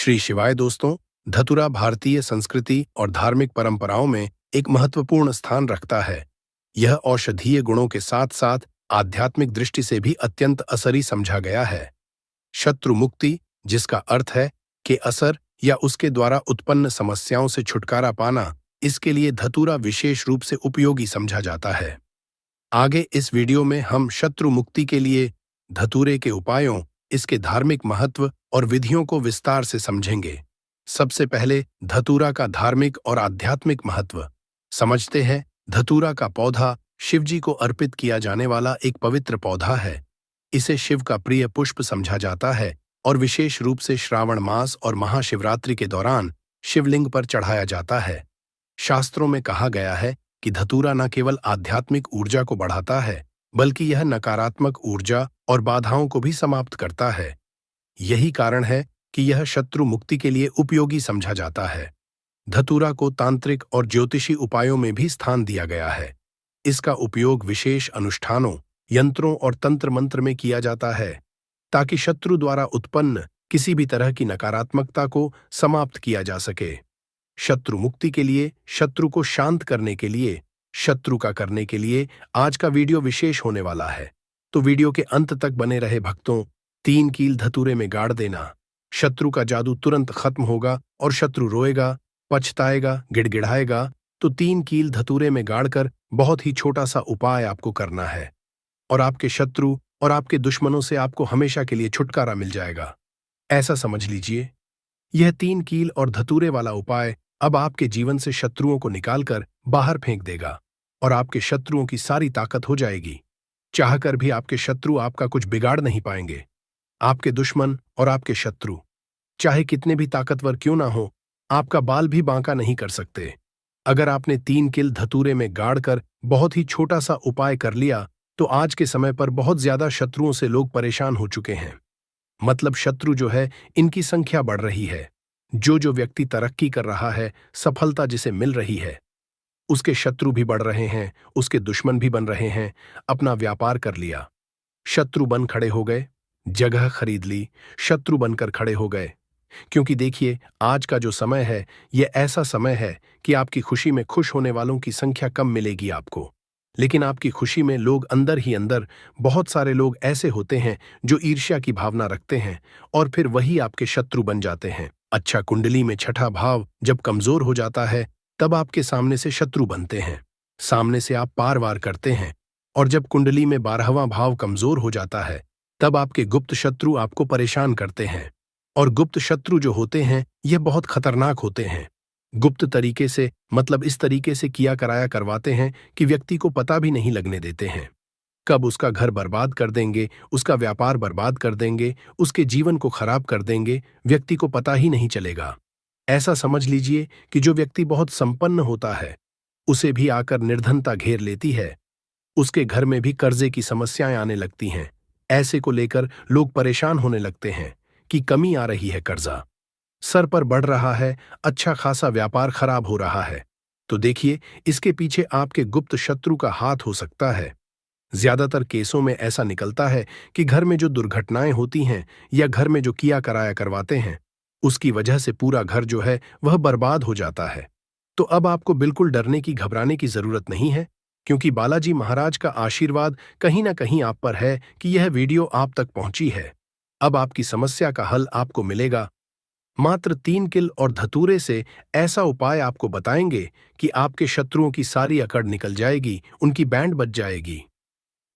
श्री शिवाय दोस्तों। धतूरा भारतीय संस्कृति और धार्मिक परंपराओं में एक महत्वपूर्ण स्थान रखता है। यह औषधीय गुणों के साथ साथ आध्यात्मिक दृष्टि से भी अत्यंत असरी समझा गया है। शत्रु मुक्ति, जिसका अर्थ है कि असर या उसके द्वारा उत्पन्न समस्याओं से छुटकारा पाना, इसके लिए धतूरा विशेष रूप से उपयोगी समझा जाता है। आगे इस वीडियो में हम शत्रु मुक्ति के लिए धतूरे के उपायों, इसके धार्मिक महत्व और विधियों को विस्तार से समझेंगे। सबसे पहले धतूरा का धार्मिक और आध्यात्मिक महत्व समझते हैं। धतूरा का पौधा शिवजी को अर्पित किया जाने वाला एक पवित्र पौधा है। इसे शिव का प्रिय पुष्प समझा जाता है और विशेष रूप से श्रावण मास और महाशिवरात्रि के दौरान शिवलिंग पर चढ़ाया जाता है। शास्त्रों में कहा गया है कि धतूरा न केवल आध्यात्मिक ऊर्जा को बढ़ाता है, बल्कि यह नकारात्मक ऊर्जा और बाधाओं को भी समाप्त करता है। यही कारण है कि यह शत्रु मुक्ति के लिए उपयोगी समझा जाता है। धतूरा को तांत्रिक और ज्योतिषी उपायों में भी स्थान दिया गया है। इसका उपयोग विशेष अनुष्ठानों, यंत्रों और तंत्र मंत्र में किया जाता है, ताकि शत्रु द्वारा उत्पन्न किसी भी तरह की नकारात्मकता को समाप्त किया जा सके। शत्रु मुक्ति के लिए, शत्रु को शांत करने के लिए, शत्रु का करने के लिए आज का वीडियो विशेष होने वाला है, तो वीडियो के अंत तक बने रहे भक्तों। 3 कील धतूरे में गाड़ देना। शत्रु का जादू तुरंत खत्म होगा और शत्रु रोएगा, पछताएगा, गिड़गिड़ाएगा। तो 3 कील धतूरे में गाड़कर बहुत ही छोटा सा उपाय आपको करना है और आपके शत्रु और आपके दुश्मनों से आपको हमेशा के लिए छुटकारा मिल जाएगा। ऐसा समझ लीजिए, यह 3 कील और धतूरे वाला उपाय अब आपके जीवन से शत्रुओं को निकालकर बाहर फेंक देगा और आपके शत्रुओं की सारी ताकत हो जाएगी। चाहकर भी आपके शत्रु आपका कुछ बिगाड़ नहीं पाएंगे। आपके दुश्मन और आपके शत्रु चाहे कितने भी ताकतवर क्यों ना हो, आपका बाल भी बांका नहीं कर सकते। अगर आपने 3 कील धतूरे में गाड़कर बहुत ही छोटा सा उपाय कर लिया, तो आज के समय पर बहुत ज्यादा शत्रुओं से लोग परेशान हो चुके हैं। मतलब शत्रु जो है, इनकी संख्या बढ़ रही है। जो व्यक्ति तरक्की कर रहा है, सफलता जिसे मिल रही है, उसके शत्रु भी बढ़ रहे हैं, उसके दुश्मन भी बन रहे हैं। अपना व्यापार कर लिया, शत्रु बन खड़े हो गए। जगह खरीद ली, शत्रु बनकर खड़े हो गए। क्योंकि देखिए, आज का जो समय है, यह ऐसा समय है कि आपकी खुशी में खुश होने वालों की संख्या कम मिलेगी आपको। लेकिन आपकी खुशी में लोग अंदर ही अंदर, बहुत सारे लोग ऐसे होते हैं जो ईर्ष्या की भावना रखते हैं और फिर वही आपके शत्रु बन जाते हैं। अच्छा, कुंडली में 6ठा भाव जब कमजोर हो जाता है, तब आपके सामने से शत्रु बनते हैं। सामने से आप पार वार करते हैं। और जब कुंडली में 12वां भाव कमजोर हो जाता है, तब आपके गुप्त शत्रु आपको परेशान करते हैं। और गुप्त शत्रु जो होते हैं, यह बहुत खतरनाक होते हैं। गुप्त तरीके से, मतलब इस तरीके से किया कराया करवाते हैं कि व्यक्ति को पता भी नहीं लगने देते हैं। कब उसका घर बर्बाद कर देंगे, उसका व्यापार बर्बाद कर देंगे, उसके जीवन को खराब कर देंगे, व्यक्ति को पता ही नहीं चलेगा। ऐसा समझ लीजिए कि जो व्यक्ति बहुत संपन्न होता है, उसे भी आकर निर्धनता घेर लेती है। उसके घर में भी कर्जे की समस्याएं आने लगती हैं। ऐसे को लेकर लोग परेशान होने लगते हैं कि कमी आ रही है, कर्जा सर पर बढ़ रहा है, अच्छा खासा व्यापार खराब हो रहा है। तो देखिए, इसके पीछे आपके गुप्त शत्रु का हाथ हो सकता है। ज्यादातर केसों में ऐसा निकलता है कि घर में जो दुर्घटनाएं होती हैं या घर में जो किया कराया करवाते हैं, उसकी वजह से पूरा घर जो है वह बर्बाद हो जाता है। तो अब आपको बिल्कुल डरने की, घबराने की जरूरत नहीं है, क्योंकि बालाजी महाराज का आशीर्वाद कहीं ना कहीं आप पर है कि यह वीडियो आप तक पहुंची है। अब आपकी समस्या का हल आपको मिलेगा। मात्र 3 कील और धतूरे से ऐसा उपाय आपको बताएंगे कि आपके शत्रुओं की सारी अकड़ निकल जाएगी, उनकी बैंड बज जाएगी।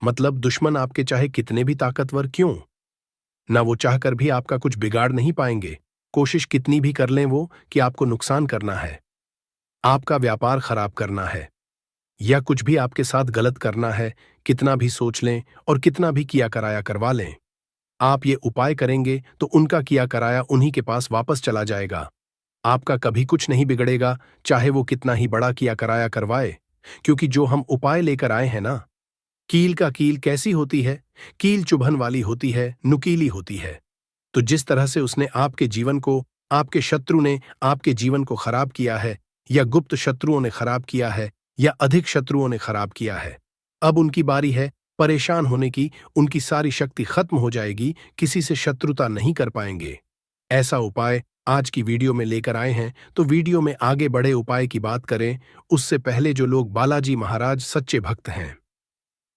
मतलब दुश्मन आपके चाहे कितने भी ताकतवर क्यों ना, वो चाहकर भी आपका कुछ बिगाड़ नहीं पाएंगे। कोशिश कितनी भी कर लें वो कि आपको नुकसान करना है, आपका व्यापार खराब करना है, या कुछ भी आपके साथ गलत करना है, कितना भी सोच लें और कितना भी किया कराया करवा लें, आप ये उपाय करेंगे तो उनका किया कराया उन्हीं के पास वापस चला जाएगा। आपका कभी कुछ नहीं बिगड़ेगा, चाहे वो कितना ही बड़ा किया कराया करवाए। क्योंकि जो हम उपाय लेकर आए हैं ना, कील का कील कैसी होती है? कील चुभन वाली होती है, नुकीली होती है। तो जिस तरह से उसने आपके जीवन को, आपके शत्रु ने आपके जीवन को खराब किया है, या गुप्त शत्रुओं ने खराब किया है, या अधिक शत्रुओं ने खराब किया है, अब उनकी बारी है परेशान होने की। उनकी सारी शक्ति खत्म हो जाएगी, किसी से शत्रुता नहीं कर पाएंगे। ऐसा उपाय आज की वीडियो में लेकर आए हैं, तो वीडियो में आगे बढ़े उपाय की बात करें उससे पहले जो लोग बालाजी महाराज सच्चे भक्त हैं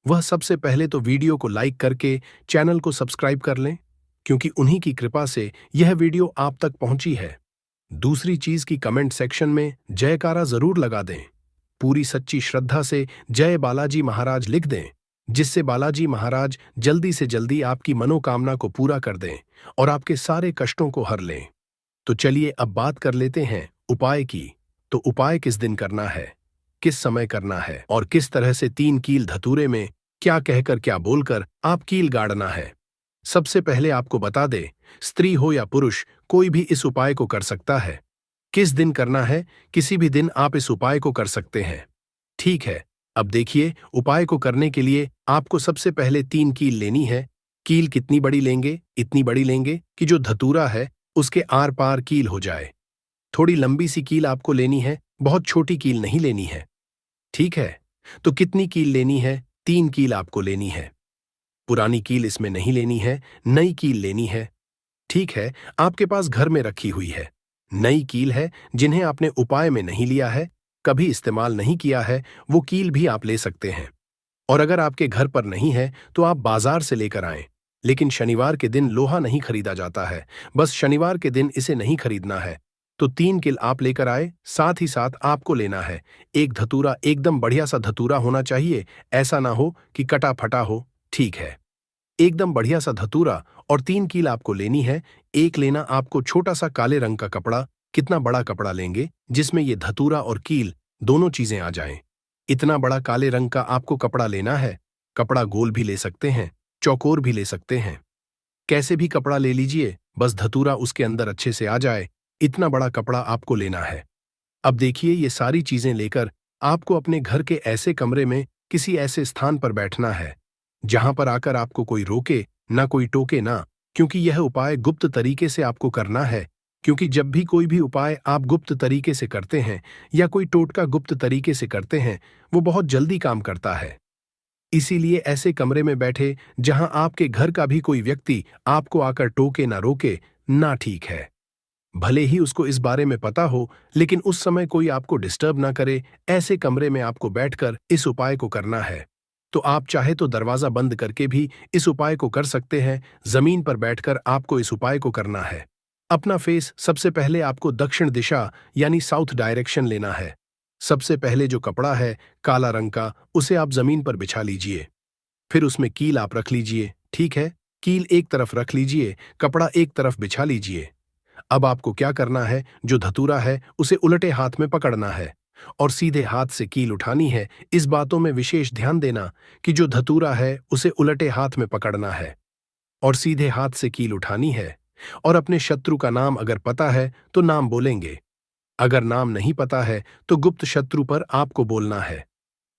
वह सबसे पहले तो वीडियो को लाइक करके चैनल को सब्सक्राइब कर लें, क्योंकि उन्हीं की कृपा से यह वीडियो आप तक पहुंची है। दूसरी चीज की कमेंट सेक्शन में जयकारा जरूर लगा दें, पूरी सच्ची श्रद्धा से जय बालाजी महाराज लिख दें, जिससे बालाजी महाराज जल्दी से जल्दी आपकी मनोकामना को पूरा कर दें और आपके सारे कष्टों को हर लें। तो चलिए अब बात कर लेते हैं उपाय की। तो उपाय किस दिन करना है, किस समय करना है और किस तरह से 3 कील धतूरे में क्या कहकर क्या बोलकर आप कील गाड़ना है। सबसे पहले आपको बता दे, स्त्री हो या पुरुष कोई भी इस उपाय को कर सकता है। किस दिन करना है, किसी भी दिन आप इस उपाय को कर सकते हैं। ठीक है, अब देखिए उपाय को करने के लिए आपको सबसे पहले 3 कील लेनी है। कील कितनी बड़ी लेंगे, इतनी बड़ी लेंगे कि जो धतूरा है उसके आर पार कील हो जाए। थोड़ी लंबी सी कील आपको लेनी है, बहुत छोटी कील नहीं लेनी है। ठीक है, तो कितनी कील लेनी है? 3 कील आपको लेनी है। पुरानी कील इसमें नहीं लेनी है, नई कील लेनी है। ठीक है, आपके पास घर में रखी हुई है नई कील है, जिन्हें आपने उपाय में नहीं लिया है, कभी इस्तेमाल नहीं किया है, वो कील भी आप ले सकते हैं। और अगर आपके घर पर नहीं है तो आप बाजार से लेकर आएं। लेकिन शनिवार के दिन लोहा नहीं खरीदा जाता है, बस शनिवार के दिन इसे नहीं खरीदना है। तो 3 कील आप लेकर आए, साथ ही साथ आपको लेना है एक धतूरा। एकदम बढ़िया सा धतूरा होना चाहिए, ऐसा ना हो कि कटा फटा हो। ठीक है, एकदम बढ़िया सा धतूरा और 3 कील आपको लेनी है। एक लेना आपको छोटा सा काले रंग का कपड़ा। कितना बड़ा कपड़ा लेंगे जिसमें ये धतूरा और कील दोनों चीजें आ जाएं। इतना बड़ा काले रंग का आपको कपड़ा लेना है। कपड़ा गोल भी ले सकते हैं, चौकोर भी ले सकते हैं, कैसे भी कपड़ा ले लीजिए, बस धतूरा उसके अंदर अच्छे से आ जाए, इतना बड़ा कपड़ा आपको लेना है। अब देखिए ये सारी चीजें लेकर आपको अपने घर के ऐसे कमरे में किसी ऐसे स्थान पर बैठना है जहां पर आकर आपको कोई रोके ना, कोई टोके ना, क्योंकि यह उपाय गुप्त तरीके से आपको करना है। क्योंकि जब भी कोई भी उपाय आप गुप्त तरीके से करते हैं या कोई टोटका गुप्त तरीके से करते हैं, वो बहुत जल्दी काम करता है। इसीलिए ऐसे कमरे में बैठे जहां आपके घर का भी कोई व्यक्ति आपको आकर टोके ना, रोके ना। ठीक है, भले ही उसको इस बारे में पता हो, लेकिन उस समय कोई आपको डिस्टर्ब ना करे, ऐसे कमरे में आपको बैठकर इस उपाय को करना है। तो आप चाहे तो दरवाजा बंद करके भी इस उपाय को कर सकते हैं। जमीन पर बैठकर आपको इस उपाय को करना है। अपना फेस सबसे पहले आपको दक्षिण दिशा यानी साउथ डायरेक्शन लेना है। सबसे पहले जो कपड़ा है काला रंग का, उसे आप जमीन पर बिछा लीजिए। फिर उसमें कील आप रख लीजिए। ठीक है, कील एक तरफ रख लीजिए, कपड़ा एक तरफ बिछा लीजिए। अब आपको क्या करना है, जो धतूरा है उसे उलटे हाथ में पकड़ना है और सीधे हाथ से कील उठानी है। इस बातों में विशेष ध्यान देना कि जो धतूरा है उसे उलटे हाथ में पकड़ना है और सीधे हाथ से कील उठानी है। और अपने शत्रु का नाम अगर पता है तो नाम बोलेंगे, अगर नाम नहीं पता है तो गुप्त शत्रु पर आपको बोलना है।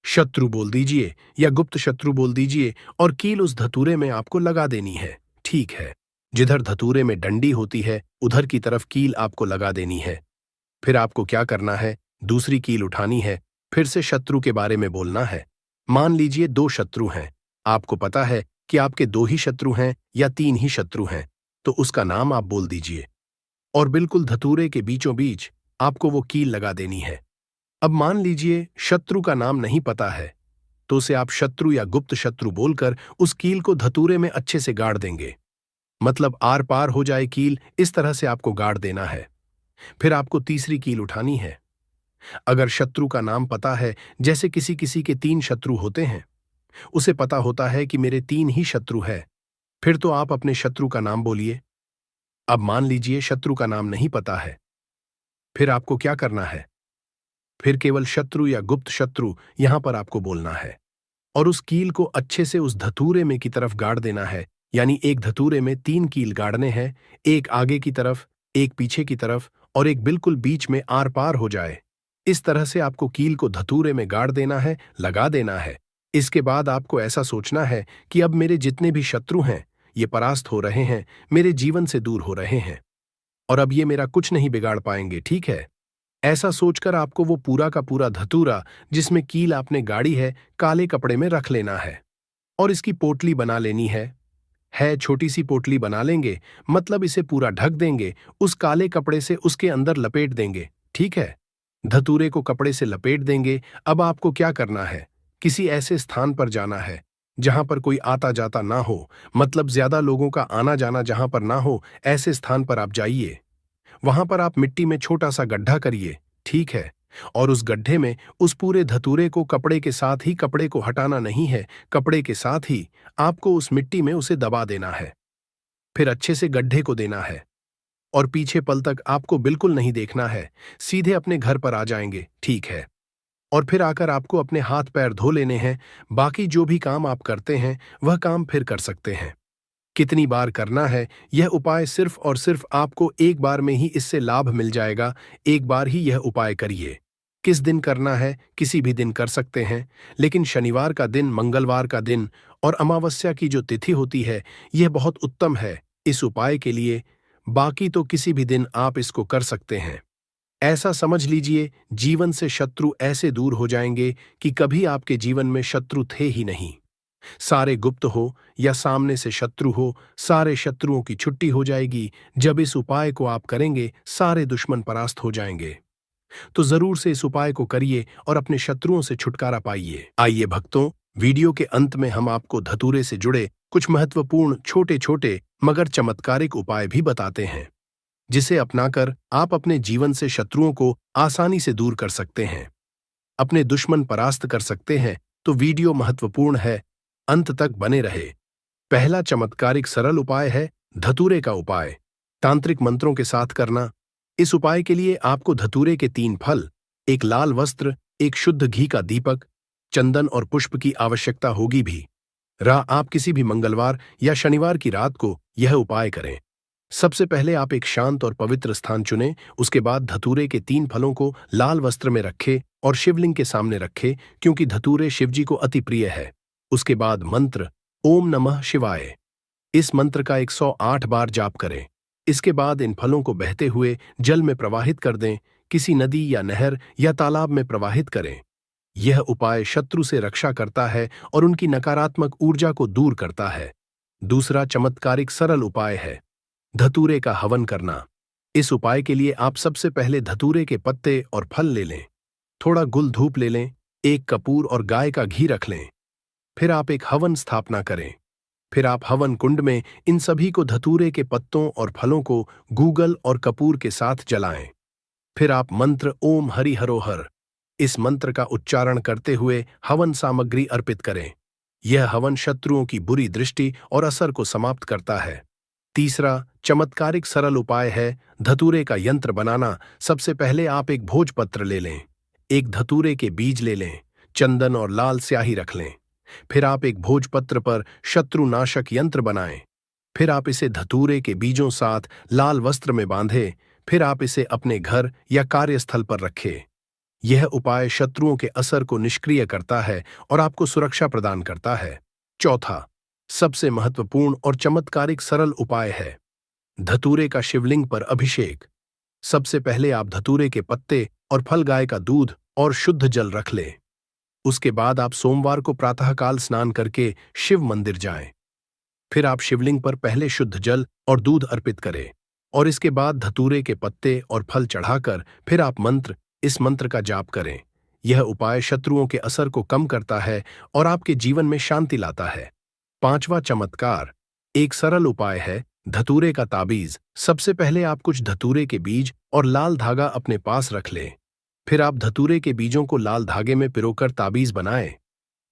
शत्रु बोल दीजिए या गुप्त शत्रु बोल दीजिए और कील उस धतूरे में आपको लगा देनी है। ठीक है, जिधर धतूरे में डंडी होती है उधर की तरफ कील आपको लगा देनी है। फिर आपको क्या करना है, दूसरी कील उठानी है, फिर से शत्रु के बारे में बोलना है। मान लीजिए 2 शत्रु हैं, आपको पता है कि आपके 2 ही शत्रु हैं या 3 ही शत्रु हैं, तो उसका नाम आप बोल दीजिए और बिल्कुल धतूरे के बीचों बीच आपको वो कील लगा देनी है। अब मान लीजिए शत्रु का नाम नहीं पता है, तो उसे आप शत्रु या गुप्त शत्रु बोलकर उस कील को धतूरे में अच्छे से गाड़ देंगे। मतलब आर पार हो जाए कील, इस तरह से आपको गाड़ देना है। फिर आपको तीसरी कील उठानी है। अगर शत्रु का नाम पता है, जैसे किसी किसी के 3 शत्रु होते हैं, उसे पता होता है कि मेरे 3 ही शत्रु है, फिर तो आप अपने शत्रु का नाम बोलिए। अब मान लीजिए शत्रु का नाम नहीं पता है, फिर आपको क्या करना है, फिर केवल शत्रु या गुप्त शत्रु यहां पर आपको बोलना है और उस कील को अच्छे से उस धतूरे में की तरफ गाड़ देना है। यानी एक धतूरे में 3 कील गाड़ने हैं, एक आगे की तरफ, एक पीछे की तरफ और एक बिल्कुल बीच में आर पार हो जाए। इस तरह से आपको कील को धतूरे में गाड़ देना है, लगा देना है। इसके बाद आपको ऐसा सोचना है कि अब मेरे जितने भी शत्रु हैं ये परास्त हो रहे हैं, मेरे जीवन से दूर हो रहे हैं और अब ये मेरा कुछ नहीं बिगाड़ पाएंगे। ठीक है, ऐसा सोचकर आपको वो पूरा का पूरा धतूरा जिसमें कील आपने गाड़ी है काले कपड़े में रख लेना है और इसकी पोटली बना लेनी है। है छोटी सी पोटली बना लेंगे, मतलब इसे पूरा ढक देंगे, उस काले कपड़े से उसके अंदर लपेट देंगे, ठीक है। धतूरे को कपड़े से लपेट देंगे। अब आपको क्या करना है, किसी ऐसे स्थान पर जाना है जहां पर कोई आता जाता ना हो, मतलब ज्यादा लोगों का आना जाना जहां पर ना हो, ऐसे स्थान पर आप जाइए। वहां पर आप मिट्टी में छोटा सा गड्ढा करिए, ठीक है। और उस गड्ढे में उस पूरे धतूरे को कपड़े के साथ ही, कपड़े को हटाना नहीं है, कपड़े के साथ ही आपको उस मिट्टी में उसे दबा देना है। फिर अच्छे से गड्ढे को देना है और पीछे पल तक आपको बिल्कुल नहीं देखना है, सीधे अपने घर पर आ जाएंगे, ठीक है। और फिर आकर आपको अपने हाथ पैर धो लेने हैं। बाकी जो भी काम आप करते हैं वह काम फिर कर सकते हैं। कितनी बार करना है, यह उपाय सिर्फ और सिर्फ आपको एक बार में ही इससे लाभ मिल जाएगा। एक बार ही यह उपाय करिए। किस दिन करना है, किसी भी दिन कर सकते हैं, लेकिन शनिवार का दिन, मंगलवार का दिन और अमावस्या की जो तिथि होती है, यह बहुत उत्तम है इस उपाय के लिए। बाकी तो किसी भी दिन आप इसको कर सकते हैं। ऐसा समझ लीजिए, जीवन से शत्रु ऐसे दूर हो जाएंगे कि कभी आपके जीवन में शत्रु थे ही नहीं। सारे गुप्त हो या सामने से शत्रु हो, सारे शत्रुओं की छुट्टी हो जाएगी। जब इस उपाय को आप करेंगे, सारे दुश्मन परास्त हो जाएंगे। तो जरूर से इस उपाय को करिए और अपने शत्रुओं से छुटकारा पाइए। आइए भक्तों, वीडियो के अंत में हम आपको धतूरे से जुड़े कुछ महत्वपूर्ण छोटे छोटे मगर चमत्कारिक उपाय भी बताते हैं, जिसे अपनाकर आप अपने जीवन से शत्रुओं को आसानी से दूर कर सकते हैं, अपने दुश्मन परास्त कर सकते हैं। तो वीडियो महत्वपूर्ण है, अंत तक बने रहे। पहला चमत्कारिक सरल उपाय है धतूरे का उपाय, तांत्रिक मंत्रों के साथ करना। इस उपाय के लिए आपको धतूरे के 3 फल, एक लाल वस्त्र, एक शुद्ध घी का दीपक, चंदन और पुष्प की आवश्यकता होगी भी। आप किसी भी मंगलवार या शनिवार की रात को यह उपाय करें। सबसे पहले आप एक शांत और पवित्र स्थान चुनें, उसके बाद धतूरे के 3 फलों को लाल वस्त्र में रखें और शिवलिंग के सामने रखें, क्योंकि धतूरे शिवजी को अति प्रिय है। उसके बाद मंत्र ओम नमः शिवाय, इस मंत्र का 108 बार जाप करें। इसके बाद इन फलों को बहते हुए जल में प्रवाहित कर दें, किसी नदी या नहर या तालाब में प्रवाहित करें। यह उपाय शत्रु से रक्षा करता है और उनकी नकारात्मक ऊर्जा को दूर करता है। दूसरा चमत्कारिक सरल उपाय है धतूरे का हवन करना। इस उपाय के लिए आप सबसे पहले धतूरे के पत्ते और फल ले लें, थोड़ा गुल धूप ले लें, एक कपूर और गाय का घी रख लें। फिर आप एक हवन स्थापना करें। फिर आप हवन कुंड में इन सभी को, धतूरे के पत्तों और फलों को गूगल और कपूर के साथ जलाएं। फिर आप मंत्र ओम हरि हरो हर, इस मंत्र का उच्चारण करते हुए हवन सामग्री अर्पित करें। यह हवन शत्रुओं की बुरी दृष्टि और असर को समाप्त करता है। तीसरा चमत्कारिक सरल उपाय है धतूरे का यंत्र बनाना। सबसे पहले आप एक भोजपत्र ले लें, एक धतूरे के बीज ले लें, चंदन और लाल स्याही रख लें। फिर आप एक भोजपत्र पर शत्रुनाशक यंत्र बनाएं। फिर आप इसे धतूरे के बीजों साथ लाल वस्त्र में बांधें। फिर आप इसे अपने घर या कार्यस्थल पर रखें। यह उपाय शत्रुओं के असर को निष्क्रिय करता है और आपको सुरक्षा प्रदान करता है। चौथा सबसे महत्वपूर्ण और चमत्कारिक सरल उपाय है धतूरे का शिवलिंग पर अभिषेक। सबसे पहले आप धतूरे के पत्ते और फल, गाय का दूध और शुद्ध जल रख लें। उसके बाद आप सोमवार को प्रातःकाल स्नान करके शिव मंदिर जाएं। फिर आप शिवलिंग पर पहले शुद्ध जल और दूध अर्पित करें और इसके बाद धतूरे के पत्ते और फल चढ़ाकर फिर आप इस मंत्र का जाप करें। यह उपाय शत्रुओं के असर को कम करता है और आपके जीवन में शांति लाता है। पांचवा चमत्कार एक सरल उपाय है धतूरे का ताबीज। सबसे पहले आप कुछ धतूरे के बीज और लाल धागा अपने पास रख लें। फिर आप धतूरे के बीजों को लाल धागे में पिरोकर ताबीज बनाएं।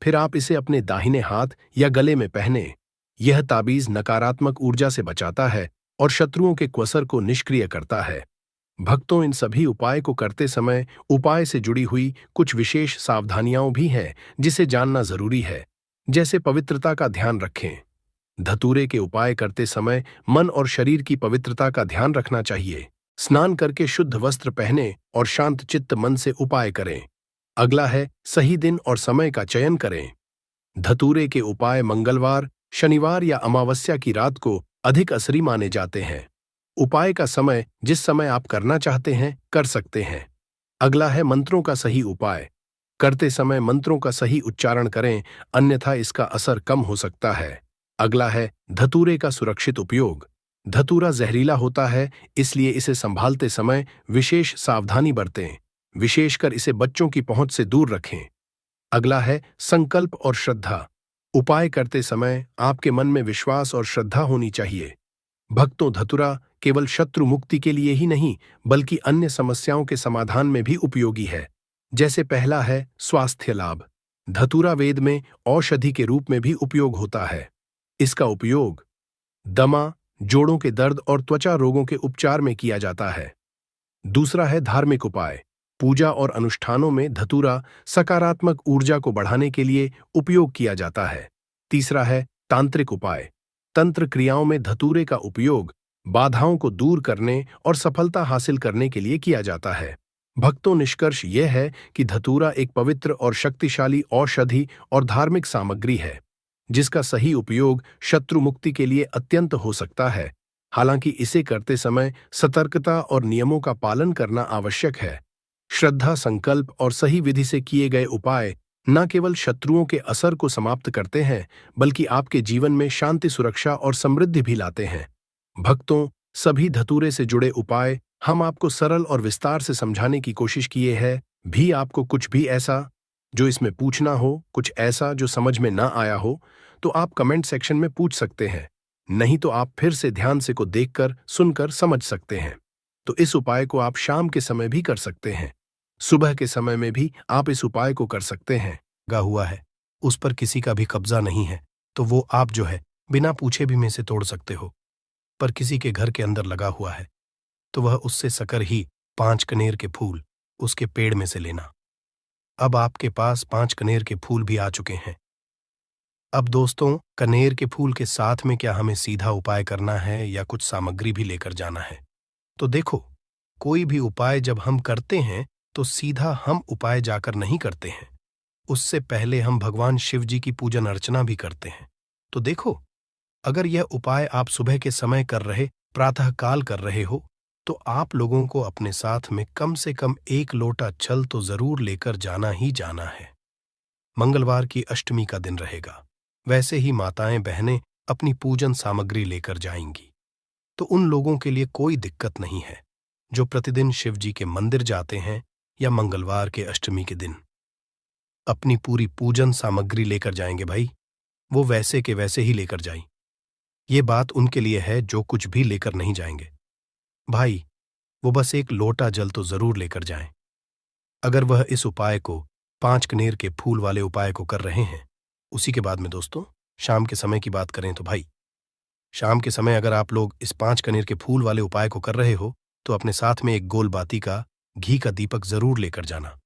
फिर आप इसे अपने दाहिने हाथ या गले में पहने। यह ताबीज नकारात्मक ऊर्जा से बचाता है और शत्रुओं के कुअसर को निष्क्रिय करता है। भक्तों, इन सभी उपाय को करते समय उपाय से जुड़ी हुई कुछ विशेष सावधानियां भी हैं जिसे जानना जरूरी है। जैसे पवित्रता का ध्यान रखें। धतूरे के उपाय करते समय मन और शरीर की पवित्रता का ध्यान रखना चाहिए। स्नान करके शुद्ध वस्त्र पहने और शांत चित्त मन से उपाय करें। अगला है सही दिन और समय का चयन करें। धतूरे के उपाय मंगलवार, शनिवार या अमावस्या की रात को अधिक असरी माने जाते हैं। उपाय का समय जिस समय आप करना चाहते हैं कर सकते हैं। अगला है मंत्रों का सही उपाय। करते समय मंत्रों का सही उच्चारण करें, अन्यथा इसका असर कम हो सकता है। अगला है धतूरे का सुरक्षित उपयोग। धतूरा जहरीला होता है, इसलिए इसे संभालते समय विशेष सावधानी बरतें, विशेषकर इसे बच्चों की पहुंच से दूर रखें। अगला है संकल्प और श्रद्धा। उपाय करते समय आपके मन में विश्वास और श्रद्धा होनी चाहिए। भक्तों, धतूरा केवल शत्रु मुक्ति के लिए ही नहीं, बल्कि अन्य समस्याओं के समाधान में भी उपयोगी है। जैसे पहला है स्वास्थ्य लाभ। धतूरा वेद में औषधि के रूप में भी उपयोग होता है। इसका उपयोग दमा, जोड़ों के दर्द और त्वचा रोगों के उपचार में किया जाता है। दूसरा है धार्मिक उपाय। पूजा और अनुष्ठानों में धतूरा सकारात्मक ऊर्जा को बढ़ाने के लिए उपयोग किया जाता है। तीसरा है तांत्रिक उपाय। तंत्र क्रियाओं में धतूरे का उपयोग बाधाओं को दूर करने और सफलता हासिल करने के लिए किया जाता है। भक्तों, निष्कर्ष यह है कि धतूरा एक पवित्र और शक्तिशाली औषधि और धार्मिक सामग्री है, जिसका सही उपयोग शत्रु मुक्ति के लिए अत्यंत हो सकता है। हालांकि इसे करते समय सतर्कता और नियमों का पालन करना आवश्यक है। श्रद्धा, संकल्प और सही विधि से किए गए उपाय न केवल शत्रुओं के असर को समाप्त करते हैं, बल्कि आपके जीवन में शांति, सुरक्षा और समृद्धि भी लाते हैं। भक्तों, सभी धतूरे से जुड़े उपाय हम आपको सरल और विस्तार से समझाने की कोशिश किए हैं। भी आपको कुछ भी ऐसा जो इसमें पूछना हो, कुछ ऐसा जो समझ में ना आया हो, तो आप कमेंट सेक्शन में पूछ सकते हैं। नहीं तो आप फिर से ध्यान से को देखकर, सुनकर समझ सकते हैं। तो इस उपाय को आप शाम के समय भी कर सकते हैं, सुबह के समय में भी आप इस उपाय को कर सकते हैं। गा हुआ है, उस पर किसी का भी कब्जा नहीं है, तो वो आप जो है बिना पूछे भी में से तोड़ सकते हो। पर किसी के घर के अंदर लगा हुआ है, तो वह उससे सकर ही 5 कनेर के फूल उसके पेड़ में से लेना। अब आपके पास 5 कनेर के फूल भी आ चुके हैं। अब दोस्तों, कनेर के फूल के साथ में क्या हमें सीधा उपाय करना है या कुछ सामग्री भी लेकर जाना है? तो देखो, कोई भी उपाय जब हम करते हैं तो सीधा हम उपाय जाकर नहीं करते हैं। उससे पहले हम भगवान शिव जी की पूजन अर्चना भी करते हैं। तो देखो, अगर यह उपाय आप सुबह के समय कर रहे, प्रातःकाल कर रहे हो, तो आप लोगों को अपने साथ में कम से कम 1 लोटा जल तो जरूर लेकर जाना ही जाना है। मंगलवार की अष्टमी का दिन रहेगा। वैसे ही माताएं बहनें अपनी पूजन सामग्री लेकर जाएंगी, तो उन लोगों के लिए कोई दिक्कत नहीं है जो प्रतिदिन शिव जी के मंदिर जाते हैं या मंगलवार के अष्टमी के दिन अपनी पूरी पूजन सामग्री लेकर जाएंगे। भाई, वो वैसे के वैसे ही लेकर जाएं। ये बात उनके लिए है जो कुछ भी लेकर नहीं जाएंगे। भाई, वो बस 1 लोटा जल तो जरूर लेकर जाएं। अगर वह इस उपाय को 5 कनेर के फूल वाले उपाय को कर रहे हैं। उसी के बाद में दोस्तों, शाम के समय की बात करें तो भाई, शाम के समय अगर आप लोग इस 5 कनेर के फूल वाले उपाय को कर रहे हो, तो अपने साथ में 1 गोल बाती का घी का दीपक जरूर लेकर जाना।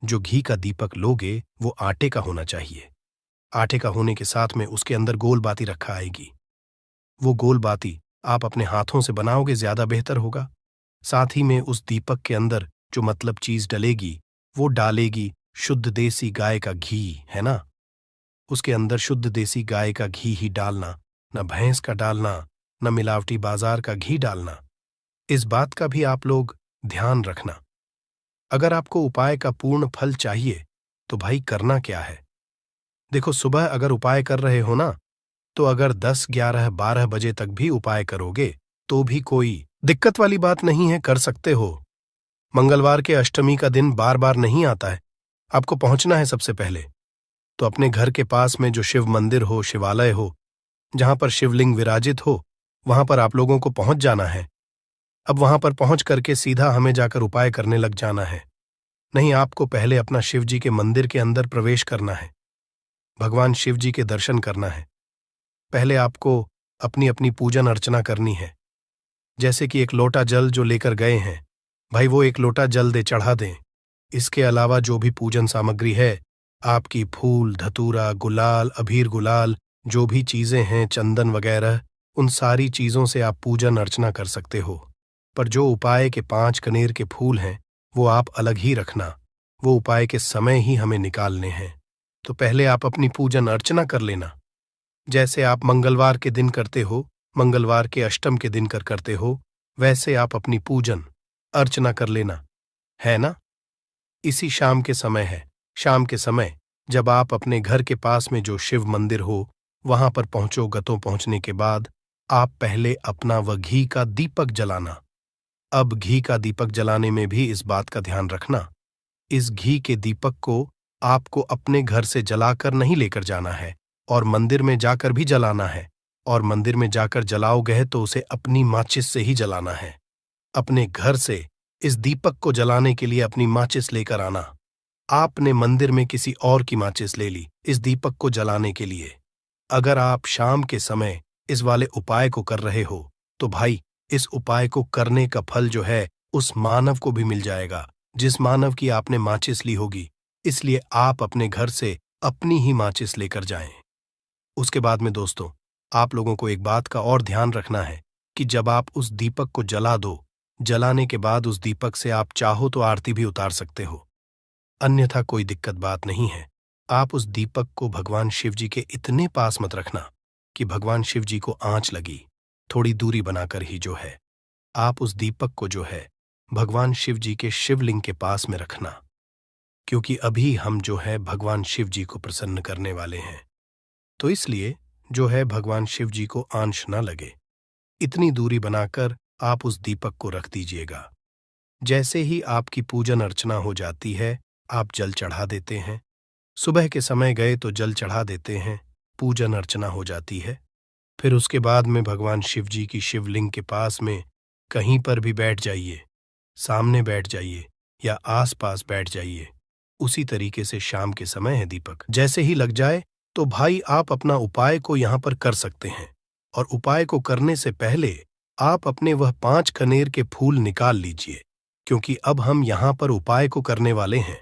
जो घी का दीपक लोगे वो आटे का होना चाहिए। आटे का होने के साथ में उसके अंदर गोल बाती रखा आएगी। वो गोल बाती आप अपने हाथों से बनाओगे, ज्यादा बेहतर होगा। साथ ही में उस दीपक के अंदर जो मतलब चीज डलेगी, वो डालेगी शुद्ध देसी गाय का घी, है ना। उसके अंदर शुद्ध देसी गाय का घी ही डालना, न भैंस का डालना, न मिलावटी बाजार का घी डालना। इस बात का भी आप लोग ध्यान रखना। अगर आपको उपाय का पूर्ण फल चाहिए तो भाई करना क्या है। देखो, सुबह अगर उपाय कर रहे हो ना, तो अगर 10, 11, 12 बजे तक भी उपाय करोगे तो भी कोई दिक्कत वाली बात नहीं है, कर सकते हो। मंगलवार के अष्टमी का दिन बार बार नहीं आता है। आपको पहुंचना है सबसे पहले तो अपने घर के पास में जो शिव मंदिर हो, शिवालय हो, जहां पर शिवलिंग विराजित हो, वहां पर आप लोगों को पहुंच जाना है। अब वहां पर पहुंच करके सीधा हमें जाकर उपाय करने लग जाना है। नहीं, आपको पहले अपना शिव जी के मंदिर के अंदर प्रवेश करना है, भगवान शिव जी के दर्शन करना है। पहले आपको अपनी अपनी पूजन अर्चना करनी है। जैसे कि 1 लोटा जल जो लेकर गए हैं, भाई वो 1 लोटा जल दे चढ़ा दें। इसके अलावा जो भी पूजन सामग्री है, आपकी फूल, धतूरा, गुलाल, अबीर गुलाल, जो भी चीजें हैं, चंदन वगैरह, उन सारी चीजों से आप पूजन अर्चना कर सकते हो। पर जो उपाय के 5 कनेर के फूल हैं, वो आप अलग ही रखना। वो उपाय के समय ही हमें निकालने हैं। तो पहले आप अपनी पूजन अर्चना कर लेना, जैसे आप मंगलवार के दिन करते हो, मंगलवार के अष्टम के दिन करते हो, वैसे आप अपनी पूजन अर्चना कर लेना, है ना। इसी शाम के समय है। शाम के समय जब आप अपने घर के पास में जो शिव मंदिर हो वहां पर पहुंचो। गतो पहुंचने के बाद आप पहले अपना वह घी का दीपक जलाना। अब घी का दीपक जलाने में भी इस बात का ध्यान रखना, इस घी के दीपक को आपको अपने घर से जलाकर नहीं लेकर जाना है और मंदिर में जाकर भी जलाना है, और मंदिर में जाकर जलाओगे तो उसे अपनी माचिस से ही जलाना है। अपने घर से इस दीपक को जलाने के लिए अपनी माचिस लेकर आना। आपने मंदिर में किसी और की माचिस ले ली इस दीपक को जलाने के लिए। अगर आप शाम के समय इस वाले उपाय को कर रहे हो तो भाई, इस उपाय को करने का फल जो है उस मानव को भी मिल जाएगा जिस मानव की आपने माचिस ली होगी। इसलिए आप अपने घर से अपनी ही माचिस लेकर जाएं। उसके बाद में दोस्तों, आप लोगों को एक बात का और ध्यान रखना है कि जब आप उस दीपक को जला दो, जलाने के बाद उस दीपक से आप चाहो तो आरती भी उतार सकते हो, अन्यथा कोई दिक्कत बात नहीं है। आप उस दीपक को भगवान शिव जी के इतने पास मत रखना कि भगवान शिव जी को आंच लगी। थोड़ी दूरी बनाकर ही जो है आप उस दीपक को जो है भगवान शिव जी के शिवलिंग के पास में रखना, क्योंकि अभी हम जो है भगवान शिव जी को प्रसन्न करने वाले हैं। तो इसलिए जो है भगवान शिव जी को आंच न लगे, इतनी दूरी बनाकर आप उस दीपक को रख दीजिएगा। जैसे ही आपकी पूजन अर्चना हो जाती है, आप जल चढ़ा देते हैं। सुबह के समय गए तो जल चढ़ा देते हैं, पूजन अर्चना हो जाती है। फिर उसके बाद में भगवान शिव जी की शिवलिंग के पास में कहीं पर भी बैठ जाइए, सामने बैठ जाइए या आसपास बैठ जाइए। उसी तरीके से शाम के समय है दीपक जैसे ही लग जाए तो भाई आप अपना उपाय को यहाँ पर कर सकते हैं। और उपाय को करने से पहले आप अपने वह 5 कनेर के फूल निकाल लीजिए, क्योंकि अब हम यहाँ पर उपाय को करने वाले हैं।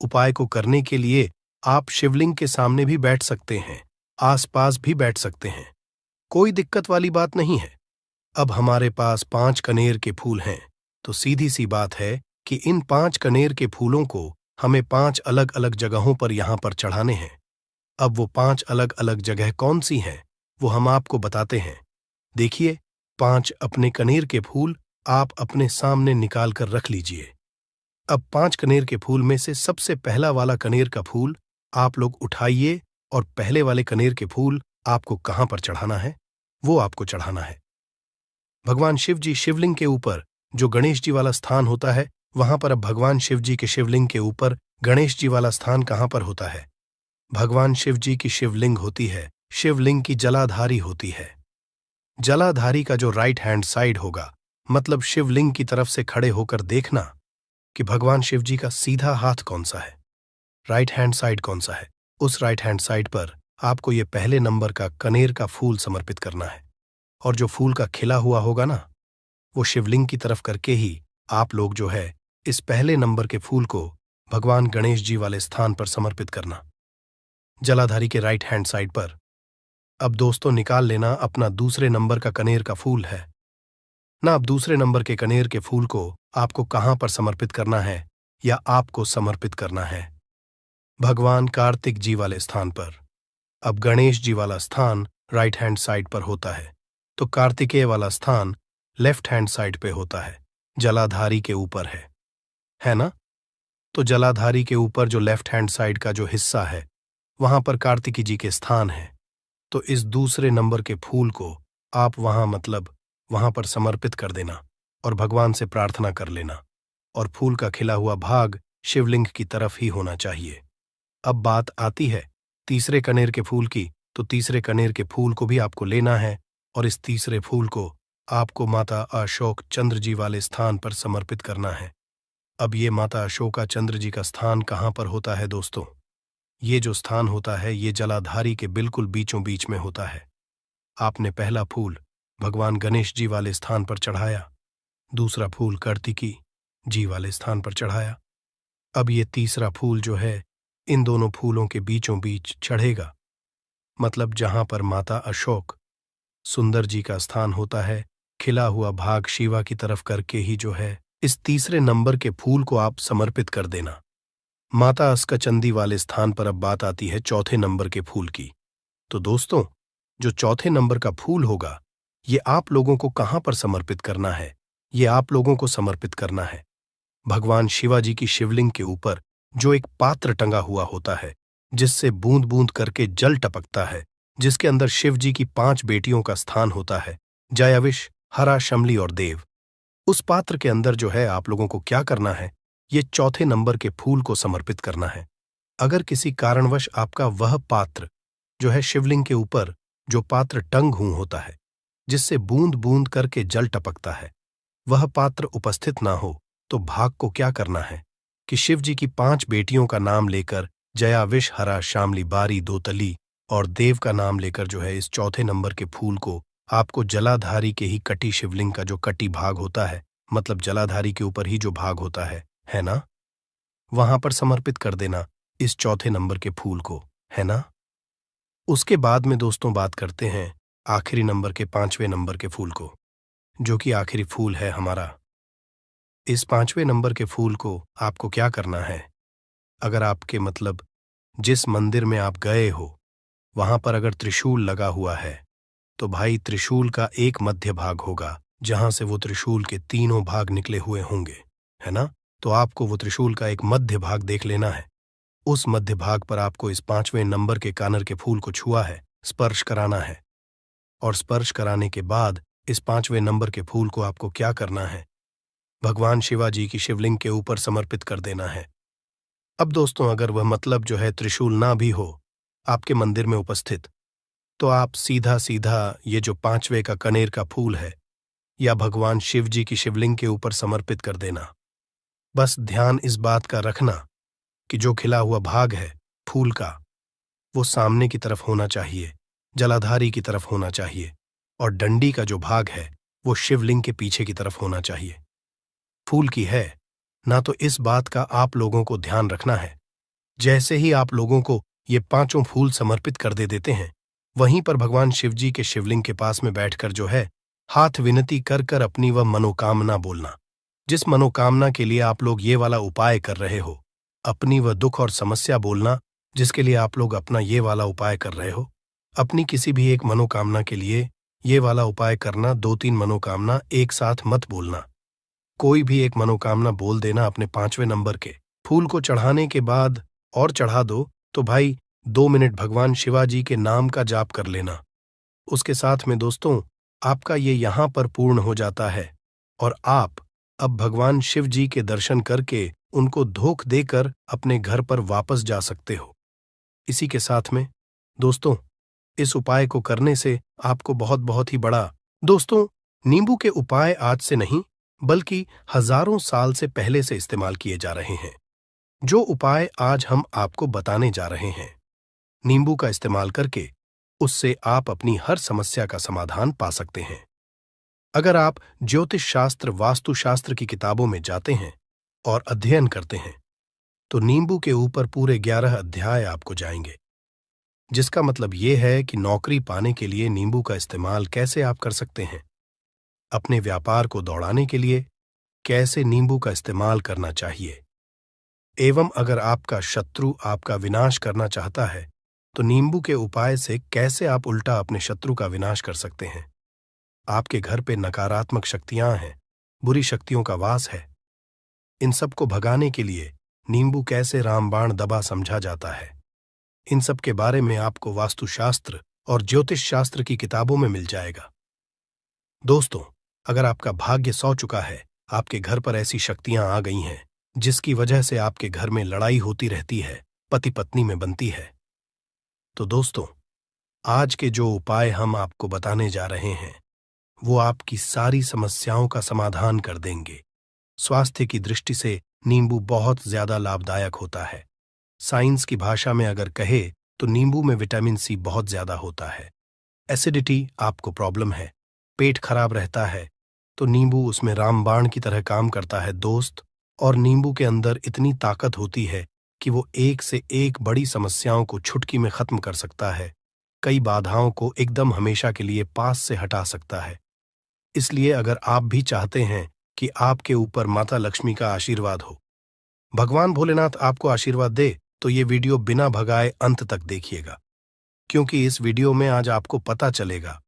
उपाय को करने के लिए आप शिवलिंग के सामने भी बैठ सकते हैं, आसपास भी बैठ सकते हैं, कोई दिक्कत वाली बात नहीं है। अब हमारे पास 5 कनेर के फूल हैं, तो सीधी सी बात है कि इन 5 कनेर के फूलों को हमें 5 अलग अलग जगहों पर यहाँ पर चढ़ाने हैं। अब वो 5 अलग अलग जगह कौन सी हैं वो हम आपको बताते हैं। देखिए, 5 अपने कनेर के फूल आप अपने सामने निकाल कर रख लीजिए। अब 5 कनेर के फूल में से सबसे पहला वाला कनेर का फूल आप लोग उठाइए, और पहले वाले कनेर के फूल आपको कहां पर चढ़ाना है वो आपको चढ़ाना है भगवान शिव जी शिवलिंग के ऊपर। जो गणेश जी वाला स्थान होता है वहां पर अब भगवान शिव जी के शिवलिंग के ऊपर गणेश जी वाला स्थान कहां पर होता है? भगवान शिव जी की शिवलिंग होती है, शिवलिंग की जलाधारी होती है। जलाधारी का जो राइट हैंड साइड होगा, मतलब शिवलिंग की तरफ से खड़े होकर देखना कि भगवान शिव जी का सीधा हाथ कौन सा है, राइट हैंड साइड कौन सा है। उस राइट हैंड साइड पर आपको ये पहले नंबर का कनेर का फूल समर्पित करना है, और जो फूल का खिला हुआ होगा ना, वो शिवलिंग की तरफ करके ही आप लोग जो है इस पहले नंबर के फूल को भगवान गणेश जी वाले स्थान पर समर्पित करना, जलाधारी के राइट हैंड साइड पर। अब दोस्तों निकाल लेना अपना दूसरे नंबर का कनेर का फूल है ना। अब दूसरे नंबर के कनेर के फूल को आपको कहां पर समर्पित करना है, या आपको समर्पित करना है भगवान कार्तिक जी वाले स्थान पर। अब गणेश जी वाला स्थान राइट हैंड साइड पर होता है, तो कार्तिकेय वाला स्थान लेफ्ट हैंड साइड पे होता है, जलाधारी के ऊपर है ना। तो जलाधारी के ऊपर जो लेफ्ट हैंड साइड का जो हिस्सा है वहां पर कार्तिकी जी के स्थान है। तो इस दूसरे नंबर के फूल को आप वहां पर समर्पित कर देना और भगवान से प्रार्थना कर लेना, और फूल का खिला हुआ भाग शिवलिंग की तरफ ही होना चाहिए। अब बात आती है तीसरे कनेर के फूल की, तो तीसरे कनेर के फूल को भी आपको लेना है, और इस तीसरे फूल को आपको माता अशोक चंद्र जी वाले स्थान पर समर्पित करना है। अब ये माता अशोका चंद्र जी का स्थान कहाँ पर होता है दोस्तों? ये जो स्थान होता है ये जलाधारी के बिल्कुल बीचों बीच में होता है। आपने पहला फूल भगवान गणेश जी वाले स्थान पर चढ़ाया, दूसरा फूल कार्तिकी जी वाले स्थान पर चढ़ाया। अब ये तीसरा फूल जो है इन दोनों फूलों के बीचों बीच चढ़ेगा, मतलब जहां पर माता अशोक सुंदर जी का स्थान होता है, खिला हुआ भाग शिवा की तरफ करके ही जो है इस तीसरे नंबर के फूल को आप समर्पित कर देना माता अस्कचंदी वाले स्थान पर। अब बात आती है चौथे नंबर के फूल की। तो दोस्तों, जो चौथे नंबर का फूल होगा ये आप लोगों को कहां पर समर्पित करना है? ये आप लोगों को समर्पित करना है भगवान शिवाजी की शिवलिंग के ऊपर जो एक पात्र टंगा हुआ होता है, जिससे बूंद बूंद करके जल टपकता है, जिसके अंदर शिव जी की 5 बेटियों का स्थान होता है, जयाविश, हरा, शमली और देव। उस पात्र के अंदर जो है आप लोगों को क्या करना है, ये चौथे नंबर के फूल को समर्पित करना है। अगर किसी कारणवश आपका वह पात्र जो है शिवलिंग के ऊपर जो पात्र टंग हुआ होता है, जिससे बूंद बूंद करके जल टपकता है, वह पात्र उपस्थित ना हो, तो भाग को क्या करना है कि शिव जी की 5 बेटियों का नाम लेकर जया, विष, हरा, शामली, बारी, दोतली और देव का नाम लेकर जो है इस चौथे नंबर के फूल को आपको जलाधारी के ही कटी शिवलिंग का जो कटी भाग होता है, मतलब जलाधारी के ऊपर ही जो भाग होता है ना, वहां पर समर्पित कर देना इस चौथे नंबर के फूल को, है ना। उसके बाद में दोस्तों बात करते हैं आखिरी नंबर के 5वें नंबर के फूल को, जो कि आखिरी फूल है हमारा। इस 5वें नंबर के फूल को आपको क्या करना है, अगर आपके मतलब जिस मंदिर में आप गए हो वहां पर अगर त्रिशूल लगा हुआ है, तो भाई त्रिशूल का एक मध्य भाग होगा जहां से वो त्रिशूल के तीनों भाग निकले हुए होंगे, है ना। तो आपको वो त्रिशूल का एक मध्य भाग देख लेना है। उस मध्य भाग पर आपको इस 5वें नंबर के कानर के फूल को छुआ है, स्पर्श कराना है। और स्पर्श कराने के बाद इस 5वें नंबर के फूल को आपको क्या करना है, भगवान शिवाजी की शिवलिंग के ऊपर समर्पित कर देना है। अब दोस्तों अगर वह मतलब जो है त्रिशूल ना भी हो आपके मंदिर में उपस्थित, तो आप सीधा सीधा ये जो 5वें का कनेर का फूल है या भगवान शिव जी की शिवलिंग के ऊपर समर्पित कर देना। बस ध्यान इस बात का रखना कि जो खिला हुआ भाग है फूल का, वो सामने की तरफ होना चाहिए, जलाधारी की तरफ होना चाहिए, और डंडी का जो भाग है वो शिवलिंग के पीछे की तरफ होना चाहिए। फूल की है ना, तो इस बात का आप लोगों को ध्यान रखना है। जैसे ही आप लोगों को ये 5 फूल समर्पित कर दे देते हैं, वहीं पर भगवान शिव जी के शिवलिंग के पास में बैठकर जो है हाथ विनती कर कर अपनी वह मनोकामना बोलना, जिस मनोकामना के लिए आप लोग ये वाला उपाय कर रहे हो। अपनी वह दुख और समस्या बोलना जिसके लिए आप लोग अपना ये वाला उपाय कर रहे हो। अपनी किसी भी एक मनोकामना के लिए ये वाला उपाय करना, 2-3 मनोकामना एक साथ मत बोलना। कोई भी एक मनोकामना बोल देना अपने 5वें नंबर के फूल को चढ़ाने के बाद, और चढ़ा दो तो भाई 2 मिनट भगवान शिवाजी के नाम का जाप कर लेना। उसके साथ में दोस्तों आपका ये यहां पर पूर्ण हो जाता है और आप अब भगवान शिव जी के दर्शन करके उनको धोख देकर अपने घर पर वापस जा सकते हो। इसी के साथ में दोस्तों इस उपाय को करने से आपको बहुत बहुत ही बड़ा, दोस्तों नींबू के उपाय आज से नहीं बल्कि हजारों साल से पहले से इस्तेमाल किए जा रहे हैं। जो उपाय आज हम आपको बताने जा रहे हैं, नींबू का इस्तेमाल करके उससे आप अपनी हर समस्या का समाधान पा सकते हैं। अगर आप ज्योतिष शास्त्र, वास्तु शास्त्र की किताबों में जाते हैं और अध्ययन करते हैं, तो नींबू के ऊपर पूरे 11 अध्याय आपको जाएंगे, जिसका मतलब यह है कि नौकरी पाने के लिए नींबू का इस्तेमाल कैसे आप कर सकते हैं, अपने व्यापार को दौड़ाने के लिए कैसे नींबू का इस्तेमाल करना चाहिए, एवं अगर आपका शत्रु आपका विनाश करना चाहता है तो नींबू के उपाय से कैसे आप उल्टा अपने शत्रु का विनाश कर सकते हैं। आपके घर पे नकारात्मक शक्तियां हैं, बुरी शक्तियों का वास है, इन सब को भगाने के लिए नींबू कैसे रामबाण दबा समझा जाता है, इन सब के बारे में आपको वास्तुशास्त्र और ज्योतिष शास्त्र की किताबों में मिल जाएगा। दोस्तों अगर आपका भाग्य सौ चुका है, आपके घर पर ऐसी शक्तियां आ गई हैं जिसकी वजह से आपके घर में लड़ाई होती रहती है, पति पत्नी में बनती है, तो दोस्तों आज के जो उपाय हम आपको बताने जा रहे हैं वो आपकी सारी समस्याओं का समाधान कर देंगे। स्वास्थ्य की दृष्टि से नींबू बहुत ज्यादा लाभदायक होता है। साइंस की भाषा में अगर कहे तो नींबू में विटामिन सी बहुत ज्यादा होता है। एसिडिटी आपको प्रॉब्लम है, पेट खराब रहता है, तो नींबू उसमें रामबाण की तरह काम करता है दोस्त। और नींबू के अंदर इतनी ताकत होती है कि वो एक से एक बड़ी समस्याओं को छुटकी में खत्म कर सकता है, कई बाधाओं को एकदम हमेशा के लिए पास से हटा सकता है। इसलिए अगर आप भी चाहते हैं कि आपके ऊपर माता लक्ष्मी का आशीर्वाद हो, भगवान भोलेनाथ आपको आशीर्वाद दे, तो ये वीडियो बिना भगाए अंत तक देखिएगा, क्योंकि इस वीडियो में आज आपको पता चलेगा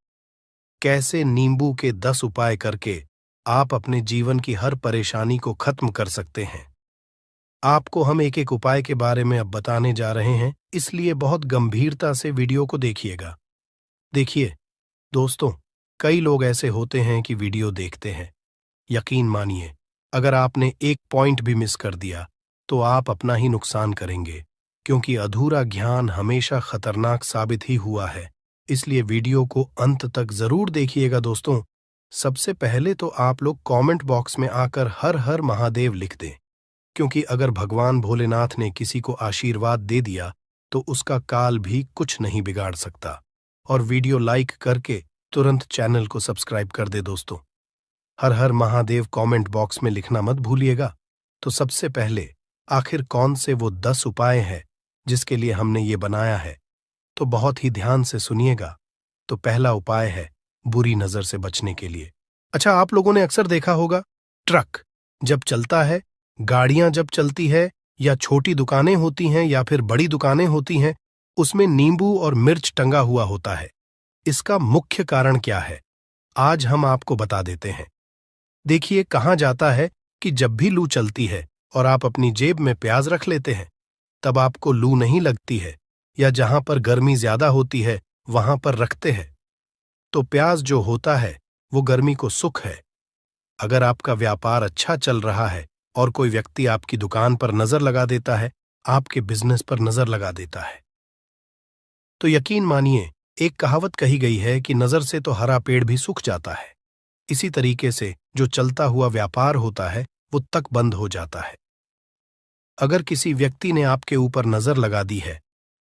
कैसे नींबू के 10 उपाय करके आप अपने जीवन की हर परेशानी को खत्म कर सकते हैं। आपको हम एक एक उपाय के बारे में अब बताने जा रहे हैं, इसलिए बहुत गंभीरता से वीडियो को देखिएगा। देखिए दोस्तों, कई लोग ऐसे होते हैं कि वीडियो देखते हैं। यकीन मानिए, अगर आपने एक पॉइंट भी मिस कर दिया तो आप अपना ही नुकसान करेंगे, क्योंकि अधूरा ज्ञान हमेशा खतरनाक साबित ही हुआ है। इसलिए वीडियो को अंत तक जरूर देखिएगा दोस्तों। सबसे पहले तो आप लोग कमेंट बॉक्स में आकर हर हर महादेव लिख दें, क्योंकि अगर भगवान भोलेनाथ ने किसी को आशीर्वाद दे दिया तो उसका काल भी कुछ नहीं बिगाड़ सकता। और वीडियो लाइक करके तुरंत चैनल को सब्सक्राइब कर दे दोस्तों। हर हर महादेव कमेंट बॉक्स में लिखना मत भूलिएगा। तो सबसे पहले, आखिर कौन से वो 10 उपाय हैं जिसके लिए हमने ये बनाया है, तो बहुत ही ध्यान से सुनिएगा। तो पहला उपाय है बुरी नजर से बचने के लिए। अच्छा, आप लोगों ने अक्सर देखा होगा, ट्रक जब चलता है, गाड़ियां जब चलती है, या छोटी दुकानें होती हैं या फिर बड़ी दुकानें होती हैं, उसमें नींबू और मिर्च टंगा हुआ होता है। इसका मुख्य कारण क्या है, आज हम आपको बता देते हैं। देखिए, कहा जाता है कि जब भी लू चलती है और आप अपनी जेब में प्याज रख लेते हैं, तब आपको लू नहीं लगती है, या जहां पर गर्मी ज्यादा होती है वहां पर रखते हैं। तो प्याज जो होता है वो गर्मी को सुख है। अगर आपका व्यापार अच्छा चल रहा है और कोई व्यक्ति आपकी दुकान पर नजर लगा देता है, आपके बिजनेस पर नजर लगा देता है, तो यकीन मानिए, एक कहावत कही गई है कि नजर से तो हरा पेड़ भी सूख जाता है। इसी तरीके से जो चलता हुआ व्यापार होता है वो तक बंद हो जाता है। अगर किसी व्यक्ति ने आपके ऊपर नजर लगा दी है,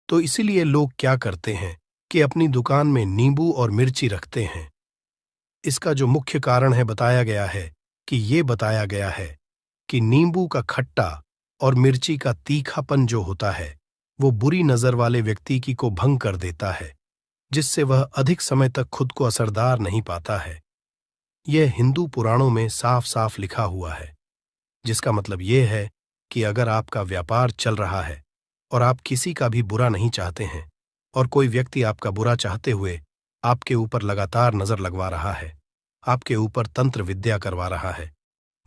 तो इसीलिए लोग क्या करते हैं कि अपनी दुकान में नींबू और मिर्ची रखते हैं। इसका जो मुख्य कारण है बताया गया है कि नींबू का खट्टा और मिर्ची का तीखापन जो होता है वो बुरी नजर वाले व्यक्ति की को भंग कर देता है, जिससे वह अधिक समय तक खुद को असरदार नहीं पाता है। यह हिंदू पुराणों में साफ साफ लिखा हुआ है, जिसका मतलब यह है कि अगर आपका व्यापार चल रहा है और आप किसी का भी बुरा नहीं चाहते हैं, और कोई व्यक्ति आपका बुरा चाहते हुए आपके ऊपर लगातार नजर लगवा रहा है, आपके ऊपर तंत्र विद्या करवा रहा है,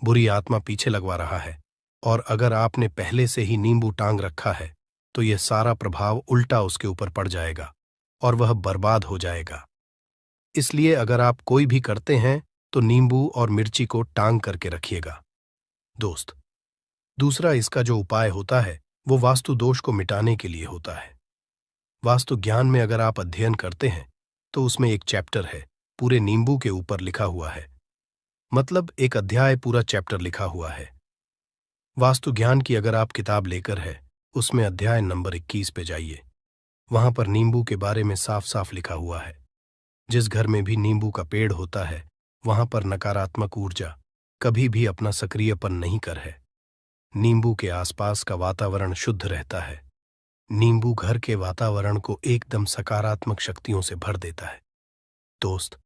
बुरी आत्मा पीछे लगवा रहा है, और अगर आपने पहले से ही नींबू टांग रखा है, तो यह सारा प्रभाव उल्टा उसके ऊपर पड़ जाएगा और वह बर्बाद हो जाएगा। इसलिए अगर आप कोई भी करते हैं तो नींबू और मिर्ची को टांग करके रखिएगा दोस्त। दूसरा, इसका जो उपाय होता है वो वास्तु दोष को मिटाने के लिए होता है। वास्तु ज्ञान में अगर आप अध्ययन करते हैं तो उसमें एक चैप्टर है पूरे नींबू के ऊपर लिखा हुआ है, मतलब एक अध्याय पूरा चैप्टर लिखा हुआ है। वास्तु ज्ञान की अगर आप किताब लेकर है, उसमें अध्याय नंबर 21 पे जाइए। वहां पर नींबू के बारे में साफ साफ लिखा हुआ है। जिस घर में भी नींबू का पेड़ होता है वहां पर नकारात्मक ऊर्जा कभी भी अपना सक्रियपन नहीं कर है। नींबू के आसपास का वातावरण शुद्ध रहता है। नींबू घर के वातावरण को एकदम सकारात्मक शक्तियों से भर देता है दोस्त।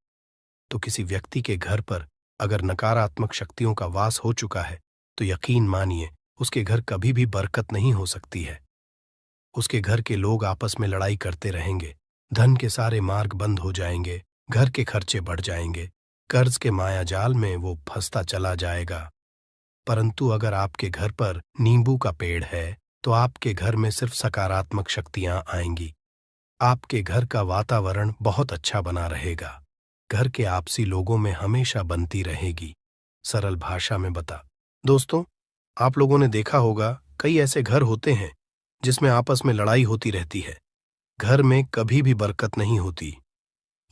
तो किसी व्यक्ति के घर पर अगर नकारात्मक शक्तियों का वास हो चुका है तो यकीन मानिए उसके घर कभी भी बरकत नहीं हो सकती है। उसके घर के लोग आपस में लड़ाई करते रहेंगे, धन के सारे मार्ग बंद हो जाएंगे, घर के खर्चे बढ़ जाएंगे, कर्ज के माया जाल में वो फंसता चला जाएगा। परंतु अगर आपके घर पर नींबू का पेड़ है तो आपके घर में सिर्फ सकारात्मक शक्तियां आएंगी। आपके घर का वातावरण बहुत अच्छा बना रहेगा। घर के आपसी लोगों में हमेशा बनती रहेगी। सरल भाषा में बता दोस्तों, आप लोगों ने देखा होगा कई ऐसे घर होते हैं जिसमें आपस में लड़ाई होती रहती है। घर में कभी भी बरकत नहीं होती,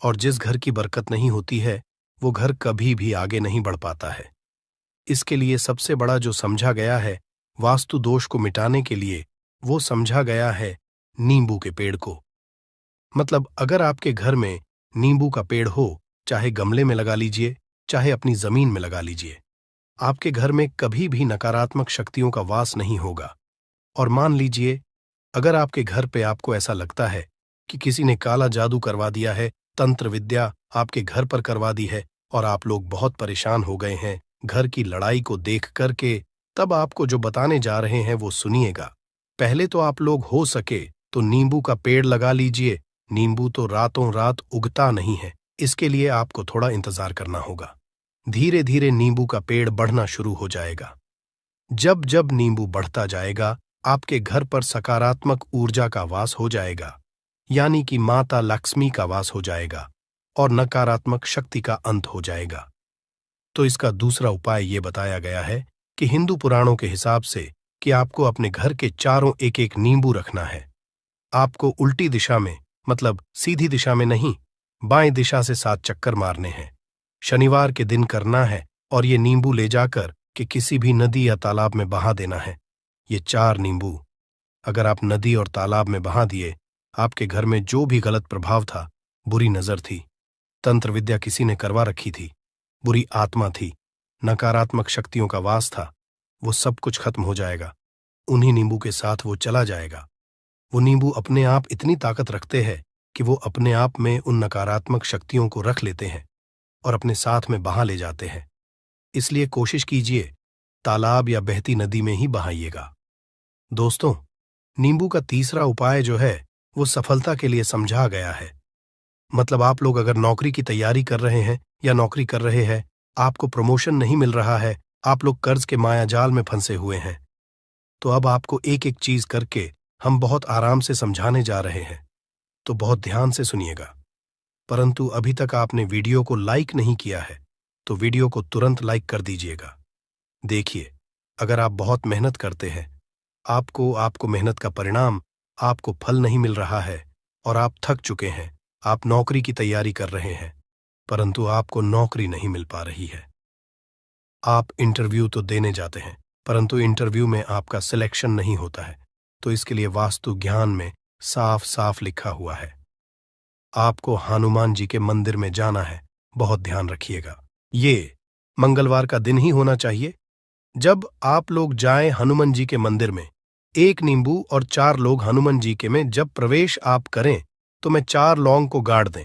और जिस घर की बरकत नहीं होती है वो घर कभी भी आगे नहीं बढ़ पाता है। इसके लिए सबसे बड़ा जो समझा गया है वास्तु दोष को मिटाने के लिए, वो समझा गया है नींबू के पेड़ को। मतलब अगर आपके घर में नींबू का पेड़ हो, चाहे गमले में लगा लीजिए, चाहे अपनी जमीन में लगा लीजिए, आपके घर में कभी भी नकारात्मक शक्तियों का वास नहीं होगा। और मान लीजिए अगर आपके घर पे आपको ऐसा लगता है कि किसी ने काला जादू करवा दिया है, तंत्र विद्या आपके घर पर करवा दी है और आप लोग बहुत परेशान हो गए हैं घर की लड़ाई को देख करके, तब आपको जो बताने जा रहे हैं वो सुनिएगा। पहले तो आप लोग हो सके तो नींबू का पेड़ लगा लीजिए। नींबू तो रातों रात उगता नहीं है, इसके लिए आपको थोड़ा इंतजार करना होगा। धीरे धीरे नींबू का पेड़ बढ़ना शुरू हो जाएगा। जब जब नींबू बढ़ता जाएगा आपके घर पर सकारात्मक ऊर्जा का वास हो जाएगा। यानी कि माता लक्ष्मी का वास हो जाएगा और नकारात्मक शक्ति का अंत हो जाएगा। तो इसका दूसरा उपाय ये बताया गया है कि हिंदू पुराणों के हिसाब से कि आपको अपने घर के चारों एक एक नींबू रखना है। आपको उल्टी दिशा में, मतलब सीधी दिशा में नहीं, बाएं दिशा से 7 चक्कर मारने हैं। शनिवार के दिन करना है और ये नींबू ले जाकर कि किसी भी नदी या तालाब में बहा देना है। ये 4 नींबू अगर आप नदी और तालाब में बहा दिए, आपके घर में जो भी गलत प्रभाव था, बुरी नजर थी, तंत्र विद्या किसी ने करवा रखी थी, बुरी आत्मा थी, नकारात्मक शक्तियों का वास था, वो सब कुछ खत्म हो जाएगा। उन्हीं नींबू के साथ वो चला जाएगा। वो नींबू अपने आप इतनी ताकत रखते हैं कि वो अपने आप में उन नकारात्मक शक्तियों को रख लेते हैं और अपने साथ में बहा ले जाते हैं। इसलिए कोशिश कीजिए तालाब या बहती नदी में ही बहाइएगा। दोस्तों, नींबू का तीसरा उपाय जो है वो सफलता के लिए समझा गया है। मतलब आप लोग अगर नौकरी की तैयारी कर रहे हैं या नौकरी कर रहे हैं, आपको प्रमोशन नहीं मिल रहा है, आप लोग कर्ज के मायाजाल में फंसे हुए हैं, तो अब आपको एक एक चीज करके हम बहुत आराम से समझाने जा रहे हैं, तो बहुत ध्यान से सुनिएगा। परंतु अभी तक आपने वीडियो को लाइक नहीं किया है तो वीडियो को तुरंत लाइक कर दीजिएगा। देखिए, अगर आप बहुत मेहनत करते हैं, आपको मेहनत का परिणाम, आपको फल नहीं मिल रहा है और आप थक चुके हैं, आप नौकरी की तैयारी कर रहे हैं परंतु आपको नौकरी नहीं मिल पा रही है। आप इंटरव्यू तो देने जाते हैं परंतु इंटरव्यू में आपका सिलेक्शन नहीं होता है, तो इसके लिए वास्तु ज्ञान में साफ साफ लिखा हुआ है, आपको हनुमान जी के मंदिर में जाना है। बहुत ध्यान रखिएगा, ये मंगलवार का दिन ही होना चाहिए। जब आप लोग जाएं हनुमान जी के मंदिर में, 1 नींबू और 4 लोग हनुमान जी के में जब प्रवेश आप करें तो मैं 4 लौंग को गाड़ दें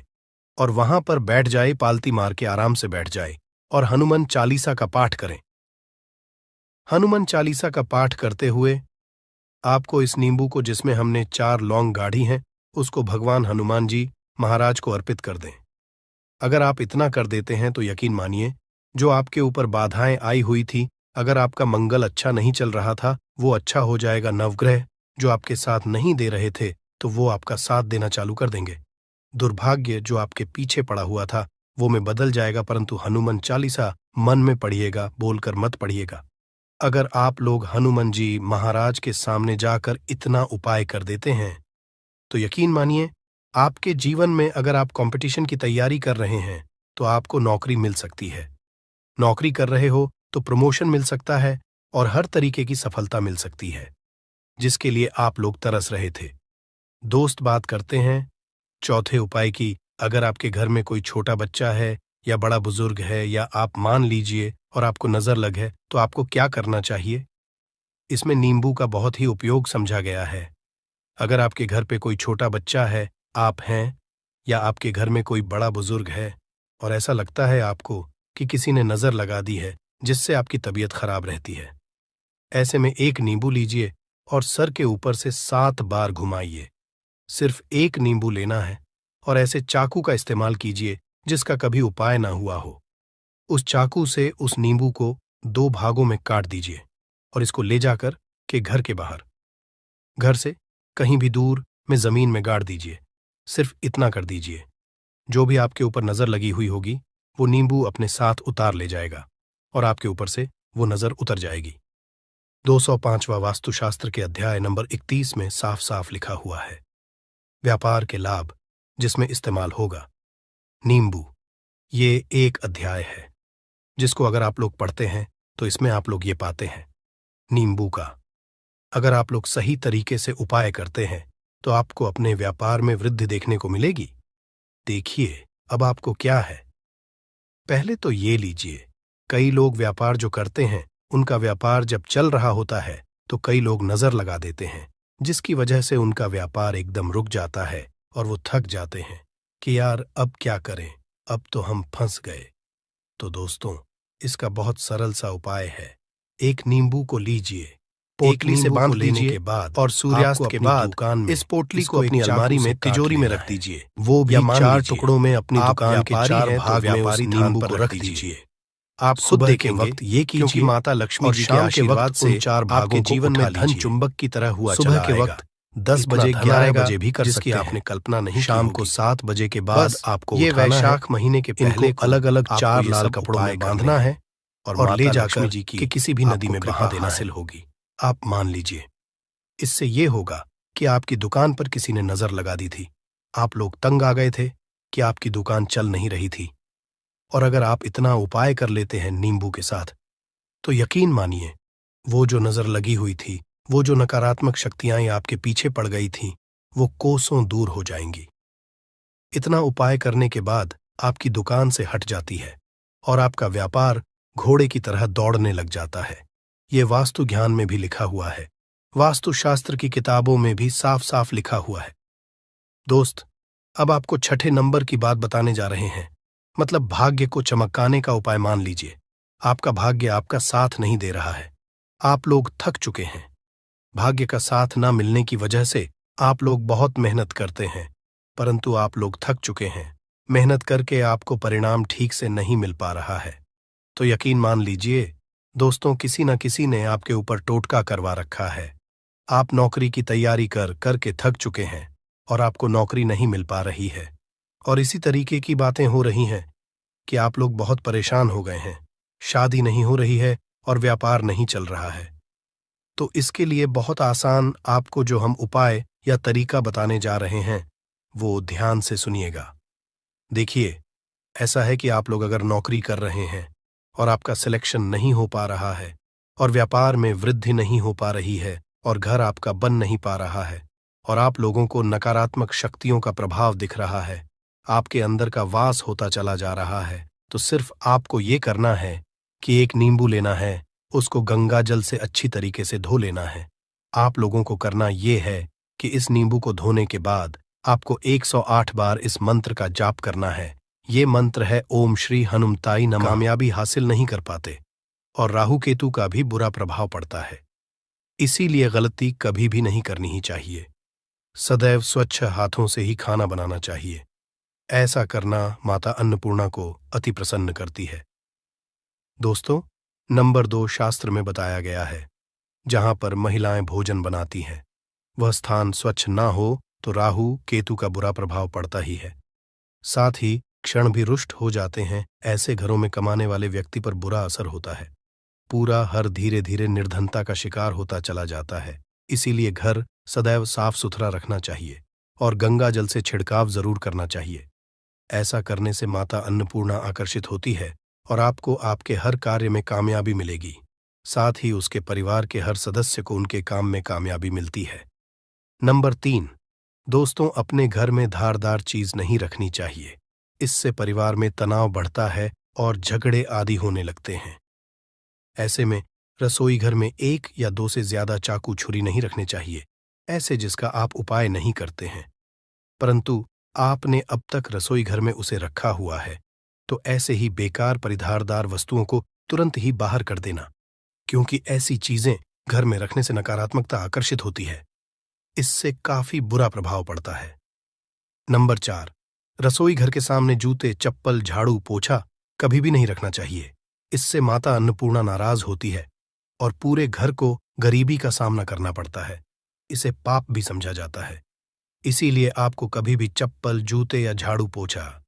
और वहां पर बैठ जाए, पालती मार के आराम से बैठ जाए और हनुमान चालीसा का पाठ करें। हनुमान चालीसा का पाठ करते हुए आपको इस नींबू को, जिसमें हमने 4 लौंग गाढ़ी हैं, उसको भगवान हनुमान जी महाराज को अर्पित कर दें। अगर आप इतना कर देते हैं तो यकीन मानिए, जो आपके ऊपर बाधाएं आई हुई थी, अगर आपका मंगल अच्छा नहीं चल रहा था, वो अच्छा हो जाएगा। नवग्रह जो आपके साथ नहीं दे रहे थे तो वो आपका साथ देना चालू कर देंगे। दुर्भाग्य जो आपके पीछे पड़ा हुआ था वो में बदल जाएगा। परंतु हनुमान चालीसा मन में पढ़िएगा, बोलकर मत पढ़िएगा। अगर आप लोग हनुमान जी महाराज के सामने जाकर इतना उपाय कर देते हैं तो यकीन मानिए, आपके जीवन में अगर आप कंपटीशन की तैयारी कर रहे हैं तो आपको नौकरी मिल सकती है। नौकरी कर रहे हो तो प्रमोशन मिल सकता है और हर तरीके की सफलता मिल सकती है, जिसके लिए आप लोग तरस रहे थे। दोस्त बात करते हैं चौथे उपाय की। अगर आपके घर में कोई छोटा बच्चा है या बड़ा बुजुर्ग है, या आप मान लीजिए और आपको नजर लग है, तो आपको क्या करना चाहिए? इसमें नींबू का बहुत ही उपयोग समझा गया है। अगर आपके घर पे कोई छोटा बच्चा है, आप हैं, या आपके घर में कोई बड़ा बुजुर्ग है और ऐसा लगता है आपको कि किसी ने नजर लगा दी है जिससे आपकी तबीयत खराब रहती है, ऐसे में 1 नींबू लीजिए और सर के ऊपर से 7 बार घुमाइए। सिर्फ 1 नींबू लेना है और ऐसे चाकू का इस्तेमाल कीजिए जिसका कभी उपाय ना हुआ हो। उस चाकू से उस नींबू को 2 भागों में काट दीजिए और इसको ले जाकर के घर के बाहर, घर से कहीं भी दूर में जमीन में गाड़ दीजिए। सिर्फ इतना कर दीजिए, जो भी आपके ऊपर नजर लगी हुई होगी वो नींबू अपने साथ उतार ले जाएगा और आपके ऊपर से वो नजर उतर जाएगी। 205वां वास्तुशास्त्र के अध्याय नंबर 31 में साफ साफ लिखा हुआ है, व्यापार के लाभ जिसमें इस्तेमाल होगा नींबू। ये एक अध्याय है जिसको अगर आप लोग पढ़ते हैं तो इसमें आप लोग ये पाते हैं नींबू का अगर आप लोग सही तरीके से उपाय करते हैं तो आपको अपने व्यापार में वृद्धि देखने को मिलेगी। देखिए अब आपको क्या है। पहले तो ये लीजिए, कई लोग व्यापार जो करते हैं उनका व्यापार जब चल रहा होता है तो कई लोग नजर लगा देते हैं, जिसकी वजह से उनका व्यापार एकदम रुक जाता है और वो थक जाते हैं कि यार अब क्या करें, अब तो हम फंस गए। तो दोस्तों, इसका बहुत सरल सा उपाय है। 1 नींबू को लीजिए, पोटली से बांध लेने के बाद और सूर्यास्त के बाद इस पोटली को अपनी अलमारी में, तिजोरी में रख दीजिए। वो भी 4 टुकड़ों में अपनी दुकान के 4 भाग में उस नींबू को रख दीजिए। आप सुबह के वक्त ये कीजिए, क्योंकि माता लक्ष्मी जी के आशीर्वाद से 4 भागों के जीवन में धन चुंबक की तरह हुआ चला आएगा। सुबह के वक्त 10 बजे 11 बजे भी कर सकते हैं, आपने कल्पना नहीं शाम को 7 बजे के बाद आपको ये वैशाख महीने के पहले अलग अलग 4 लाल कपड़ों में बांधना है और ले जाकर कि किसी भी नदी में बहा देना हासिल होगी। आप मान लीजिए इससे ये होगा कि आपकी दुकान पर किसी ने नजर लगा दी थी, आप लोग तंग आ गए थे कि आपकी दुकान चल नहीं रही थी, और अगर आप इतना उपाय कर लेते हैं नींबू के साथ तो यकीन मानिए वो जो नजर लगी हुई थी, वो जो नकारात्मक शक्तियां आपके पीछे पड़ गई थीं, वो कोसों दूर हो जाएंगी। इतना उपाय करने के बाद आपकी दुकान से हट जाती है और आपका व्यापार घोड़े की तरह दौड़ने लग जाता है। ये वास्तु ज्ञान में भी लिखा हुआ है, वास्तुशास्त्र की किताबों में भी साफ साफ लिखा हुआ है। दोस्त, अब आपको छठे नंबर की बात बताने जा रहे हैं, मतलब भाग्य को चमकाने का उपाय। मान लीजिए आपका भाग्य आपका साथ नहीं दे रहा है, आप लोग थक चुके हैं। भाग्य का साथ ना मिलने की वजह से आप लोग बहुत मेहनत करते हैं, परंतु आप लोग थक चुके हैं। मेहनत करके आपको परिणाम ठीक से नहीं मिल पा रहा है। तो यकीन मान लीजिए दोस्तों, किसी न किसी ने आपके ऊपर टोटका करवा रखा है। आप नौकरी की तैयारी करके थक चुके हैं और आपको नौकरी नहीं मिल पा रही है, और इसी तरीके की बातें हो रही हैं कि आप लोग बहुत परेशान हो गए हैं, शादी नहीं हो रही है और व्यापार नहीं चल रहा है। तो इसके लिए बहुत आसान आपको जो हम उपाय या तरीका बताने जा रहे हैं वो ध्यान से सुनिएगा। देखिए, ऐसा है कि आप लोग अगर नौकरी कर रहे हैं और आपका सिलेक्शन नहीं हो पा रहा है और व्यापार में वृद्धि नहीं हो पा रही है और घर आपका बन नहीं पा रहा है और आप लोगों को नकारात्मक शक्तियों का प्रभाव दिख रहा है, आपके अंदर का वास होता चला जा रहा है, तो सिर्फ आपको ये करना है कि एक नींबू लेना है, उसको गंगा जल से अच्छी तरीके से धो लेना है। आप लोगों को करना ये है कि इस नींबू को धोने के बाद आपको 108 बार इस मंत्र का जाप करना है। ये मंत्र है ओम श्री हनुमताई नमः। कामयाबी हासिल नहीं कर पाते और राहु केतु का भी बुरा प्रभाव पड़ता है, इसीलिए गलती कभी भी नहीं करनी ही चाहिए। सदैव स्वच्छ हाथों से ही खाना बनाना चाहिए। ऐसा करना माता अन्नपूर्णा को अति प्रसन्न करती है। दोस्तों, नंबर 2 शास्त्र में बताया गया है, जहां पर महिलाएं भोजन बनाती हैं, वह स्थान स्वच्छ ना हो तो राहु केतु का बुरा प्रभाव पड़ता ही है। साथ ही क्षण भी रुष्ट हो जाते हैं। ऐसे घरों में कमाने वाले व्यक्ति पर बुरा असर होता है। पूरा हर धीरे धीरे निर्धनता का शिकार होता चला जाता है। इसीलिए घर सदैव साफ सुथरा रखना चाहिए और गंगा जल से छिड़काव जरूर करना चाहिए। ऐसा करने से माता अन्नपूर्णा आकर्षित होती है और आपको आपके हर कार्य में कामयाबी मिलेगी। साथ ही उसके परिवार के हर सदस्य को उनके काम में कामयाबी मिलती है। नंबर 3, दोस्तों, अपने घर में धारदार चीज नहीं रखनी चाहिए। इससे परिवार में तनाव बढ़ता है और झगड़े आदि होने लगते हैं। ऐसे में रसोई घर में 1 या 2 से ज्यादा चाकू छुरी नहीं रखने चाहिए, ऐसे जिसका आप उपाय नहीं करते हैं, परंतु आपने अब तक रसोई घर में उसे रखा हुआ है, तो ऐसे ही बेकार परिधारदार वस्तुओं को तुरंत ही बाहर कर देना, क्योंकि ऐसी चीजें घर में रखने से नकारात्मकता आकर्षित होती है। इससे काफी बुरा प्रभाव पड़ता है। नंबर 4, रसोई घर के सामने जूते, चप्पल, झाड़ू, पोछा कभी भी नहीं रखना चाहिए। इससे माता अन्नपूर्णा नाराज होती है और पूरे घर को गरीबी का सामना करना पड़ता है। इसे पाप भी समझा जाता है। इसीलिए आपको कभी भी चप्पल, जूते या झाड़ू, पोछा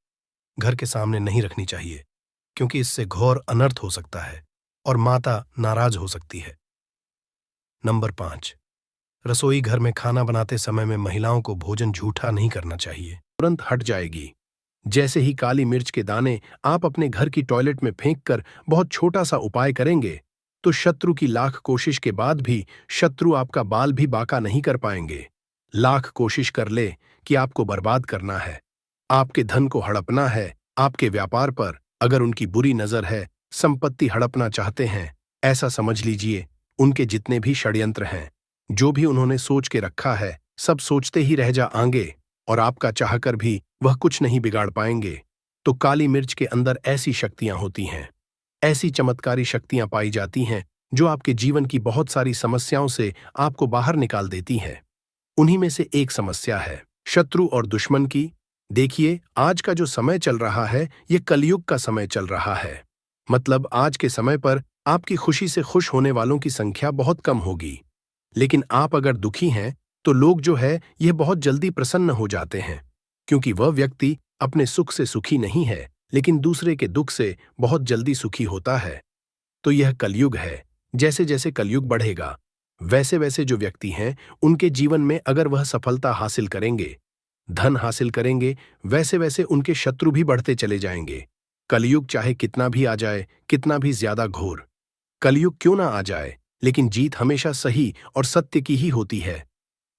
घर के सामने नहीं रखनी चाहिए, क्योंकि इससे घोर अनर्थ हो सकता है और माता नाराज हो सकती है। नंबर 5, रसोई घर में खाना बनाते समय में महिलाओं को भोजन झूठा नहीं करना चाहिए, तुरंत हट जाएगी। जैसे ही काली मिर्च के दाने आप अपने घर की टॉयलेट में फेंककर बहुत छोटा सा उपाय करेंगे, तो शत्रु की लाख कोशिश के बाद भी शत्रु आपका बाल भी बांका नहीं कर पाएंगे। लाख कोशिश कर ले कि आपको बर्बाद करना है, आपके धन को हड़पना है, आपके व्यापार पर अगर उनकी बुरी नजर है, संपत्ति हड़पना चाहते हैं, ऐसा समझ लीजिए उनके जितने भी षड्यंत्र हैं, जो भी उन्होंने सोच के रखा है, सब सोचते ही रह जाएंगे और आपका चाहकर भी वह कुछ नहीं बिगाड़ पाएंगे। तो काली मिर्च के अंदर ऐसी शक्तियां होती हैं, ऐसी चमत्कारी शक्तियां पाई जाती हैं जो आपके जीवन की बहुत सारी समस्याओं से आपको बाहर निकाल देती हैं। उन्हीं में से एक समस्या है शत्रु और दुश्मन की। देखिए, आज का जो समय चल रहा है, ये कलयुग का समय चल रहा है। मतलब आज के समय पर आपकी खुशी से खुश होने वालों की संख्या बहुत कम होगी, लेकिन आप अगर दुखी हैं तो लोग जो है यह बहुत जल्दी प्रसन्न हो जाते हैं, क्योंकि वह व्यक्ति अपने सुख से सुखी नहीं है, लेकिन दूसरे के दुख से बहुत जल्दी सुखी होता है। तो यह कलयुग है। जैसे जैसे कलयुग बढ़ेगा, वैसे वैसे जो व्यक्ति हैं उनके जीवन में अगर वह सफलता हासिल करेंगे, धन हासिल करेंगे, वैसे वैसे उनके शत्रु भी बढ़ते चले जाएंगे। कलयुग चाहे कितना भी आ जाए, कितना भी ज्यादा घोर कलयुग क्यों ना आ जाए, लेकिन जीत हमेशा सही और सत्य की ही होती है।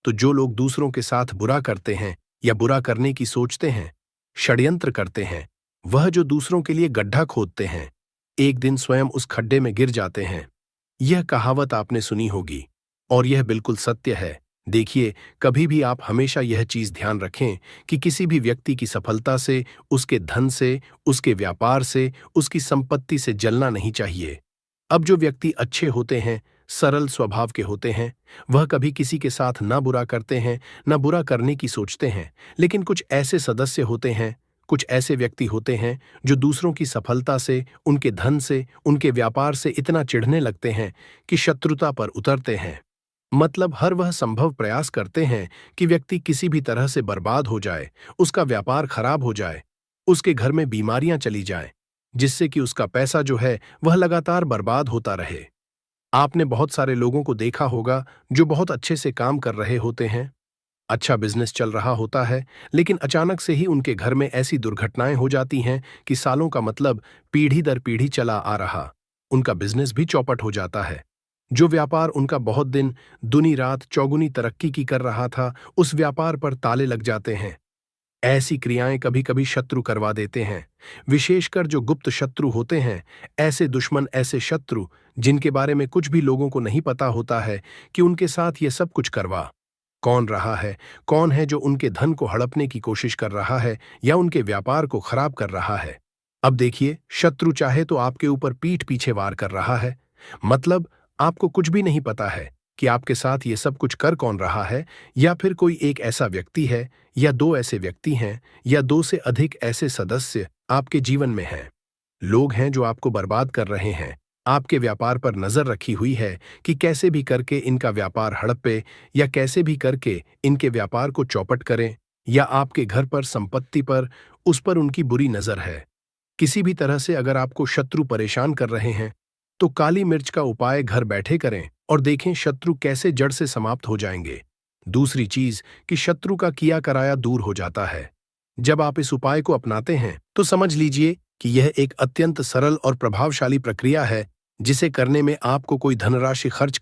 तो जो लोग दूसरों के साथ बुरा करते हैं या बुरा करने की सोचते हैं, षड्यंत्र करते हैं, वह जो दूसरों के लिए गड्ढा खोदते हैं, एक दिन स्वयं उस खड्डे में गिर जाते हैं। यह कहावत आपने सुनी होगी और यह बिल्कुल सत्य है। देखिए, कभी भी आप हमेशा यह चीज ध्यान रखें कि किसी भी व्यक्ति की सफलता से, उसके धन से, उसके व्यापार से, उसकी संपत्ति से जलना नहीं चाहिए। अब जो व्यक्ति अच्छे होते हैं, सरल स्वभाव के होते हैं, वह कभी किसी के साथ ना बुरा करते हैं, ना बुरा करने की सोचते हैं। लेकिन कुछ ऐसे सदस्य होते हैं, कुछ ऐसे व्यक्ति होते हैं जो दूसरों की सफलता से, उनके धन से, उनके व्यापार से इतना चिढ़ने लगते हैं कि शत्रुता पर उतरते हैं। मतलब हर वह संभव प्रयास करते हैं कि व्यक्ति किसी भी तरह से बर्बाद हो जाए, उसका व्यापार खराब हो जाए, उसके घर में बीमारियां चली जाएं, जिससे कि उसका पैसा जो है वह लगातार बर्बाद होता रहे। आपने बहुत सारे लोगों को देखा होगा जो बहुत अच्छे से काम कर रहे होते हैं, अच्छा बिजनेस चल रहा होता है, लेकिन अचानक से ही उनके घर में ऐसी दुर्घटनाएं हो जाती हैं कि सालों का मतलब पीढ़ी दर पीढ़ी चला आ रहा उनका बिजनेस भी चौपट हो जाता है। जो व्यापार उनका बहुत दिन दुनी रात चौगुनी तरक्की की कर रहा था, उस व्यापार पर ताले लग जाते हैं। ऐसी क्रियाएं कभी कभी शत्रु करवा देते हैं, विशेषकर जो गुप्त शत्रु होते हैं। ऐसे दुश्मन, ऐसे शत्रु जिनके बारे में कुछ भी लोगों को नहीं पता होता है कि उनके साथ ये सब कुछ करवा कौन रहा है, कौन है जो उनके धन को हड़पने की कोशिश कर रहा है या उनके व्यापार को खराब कर रहा है। अब देखिए, शत्रु चाहे तो आपके ऊपर पीठ पीछे वार कर रहा है, मतलब आपको कुछ भी नहीं पता है कि आपके साथ ये सब कुछ कर कौन रहा है, या फिर कोई एक ऐसा व्यक्ति है, या दो ऐसे व्यक्ति हैं, या दो से अधिक ऐसे सदस्य आपके जीवन में हैं। लोग हैं जो आपको बर्बाद कर रहे हैं, आपके व्यापार पर नजर रखी हुई है कि कैसे भी करके इनका व्यापार हड़पे, या कैसे भी करके इनके व्यापार को चौपट करें, या आपके घर पर, संपत्ति पर, उस पर उनकी बुरी नजर है। किसी भी तरह से अगर आपको शत्रु परेशान कर रहे हैं, तो काली मिर्च का उपाय घर बैठे करें और देखें शत्रु कैसे जड़ से समाप्त हो जाएंगे। दूसरी चीज कि शत्रु का किया कराया दूर हो जाता है। जब आप इस उपाय को अपनाते हैं तो समझ लीजिए कि यह एक अत्यंत सरल और प्रभावशाली प्रक्रिया है, जिसे करने में आपको कोई धनराशि खर्च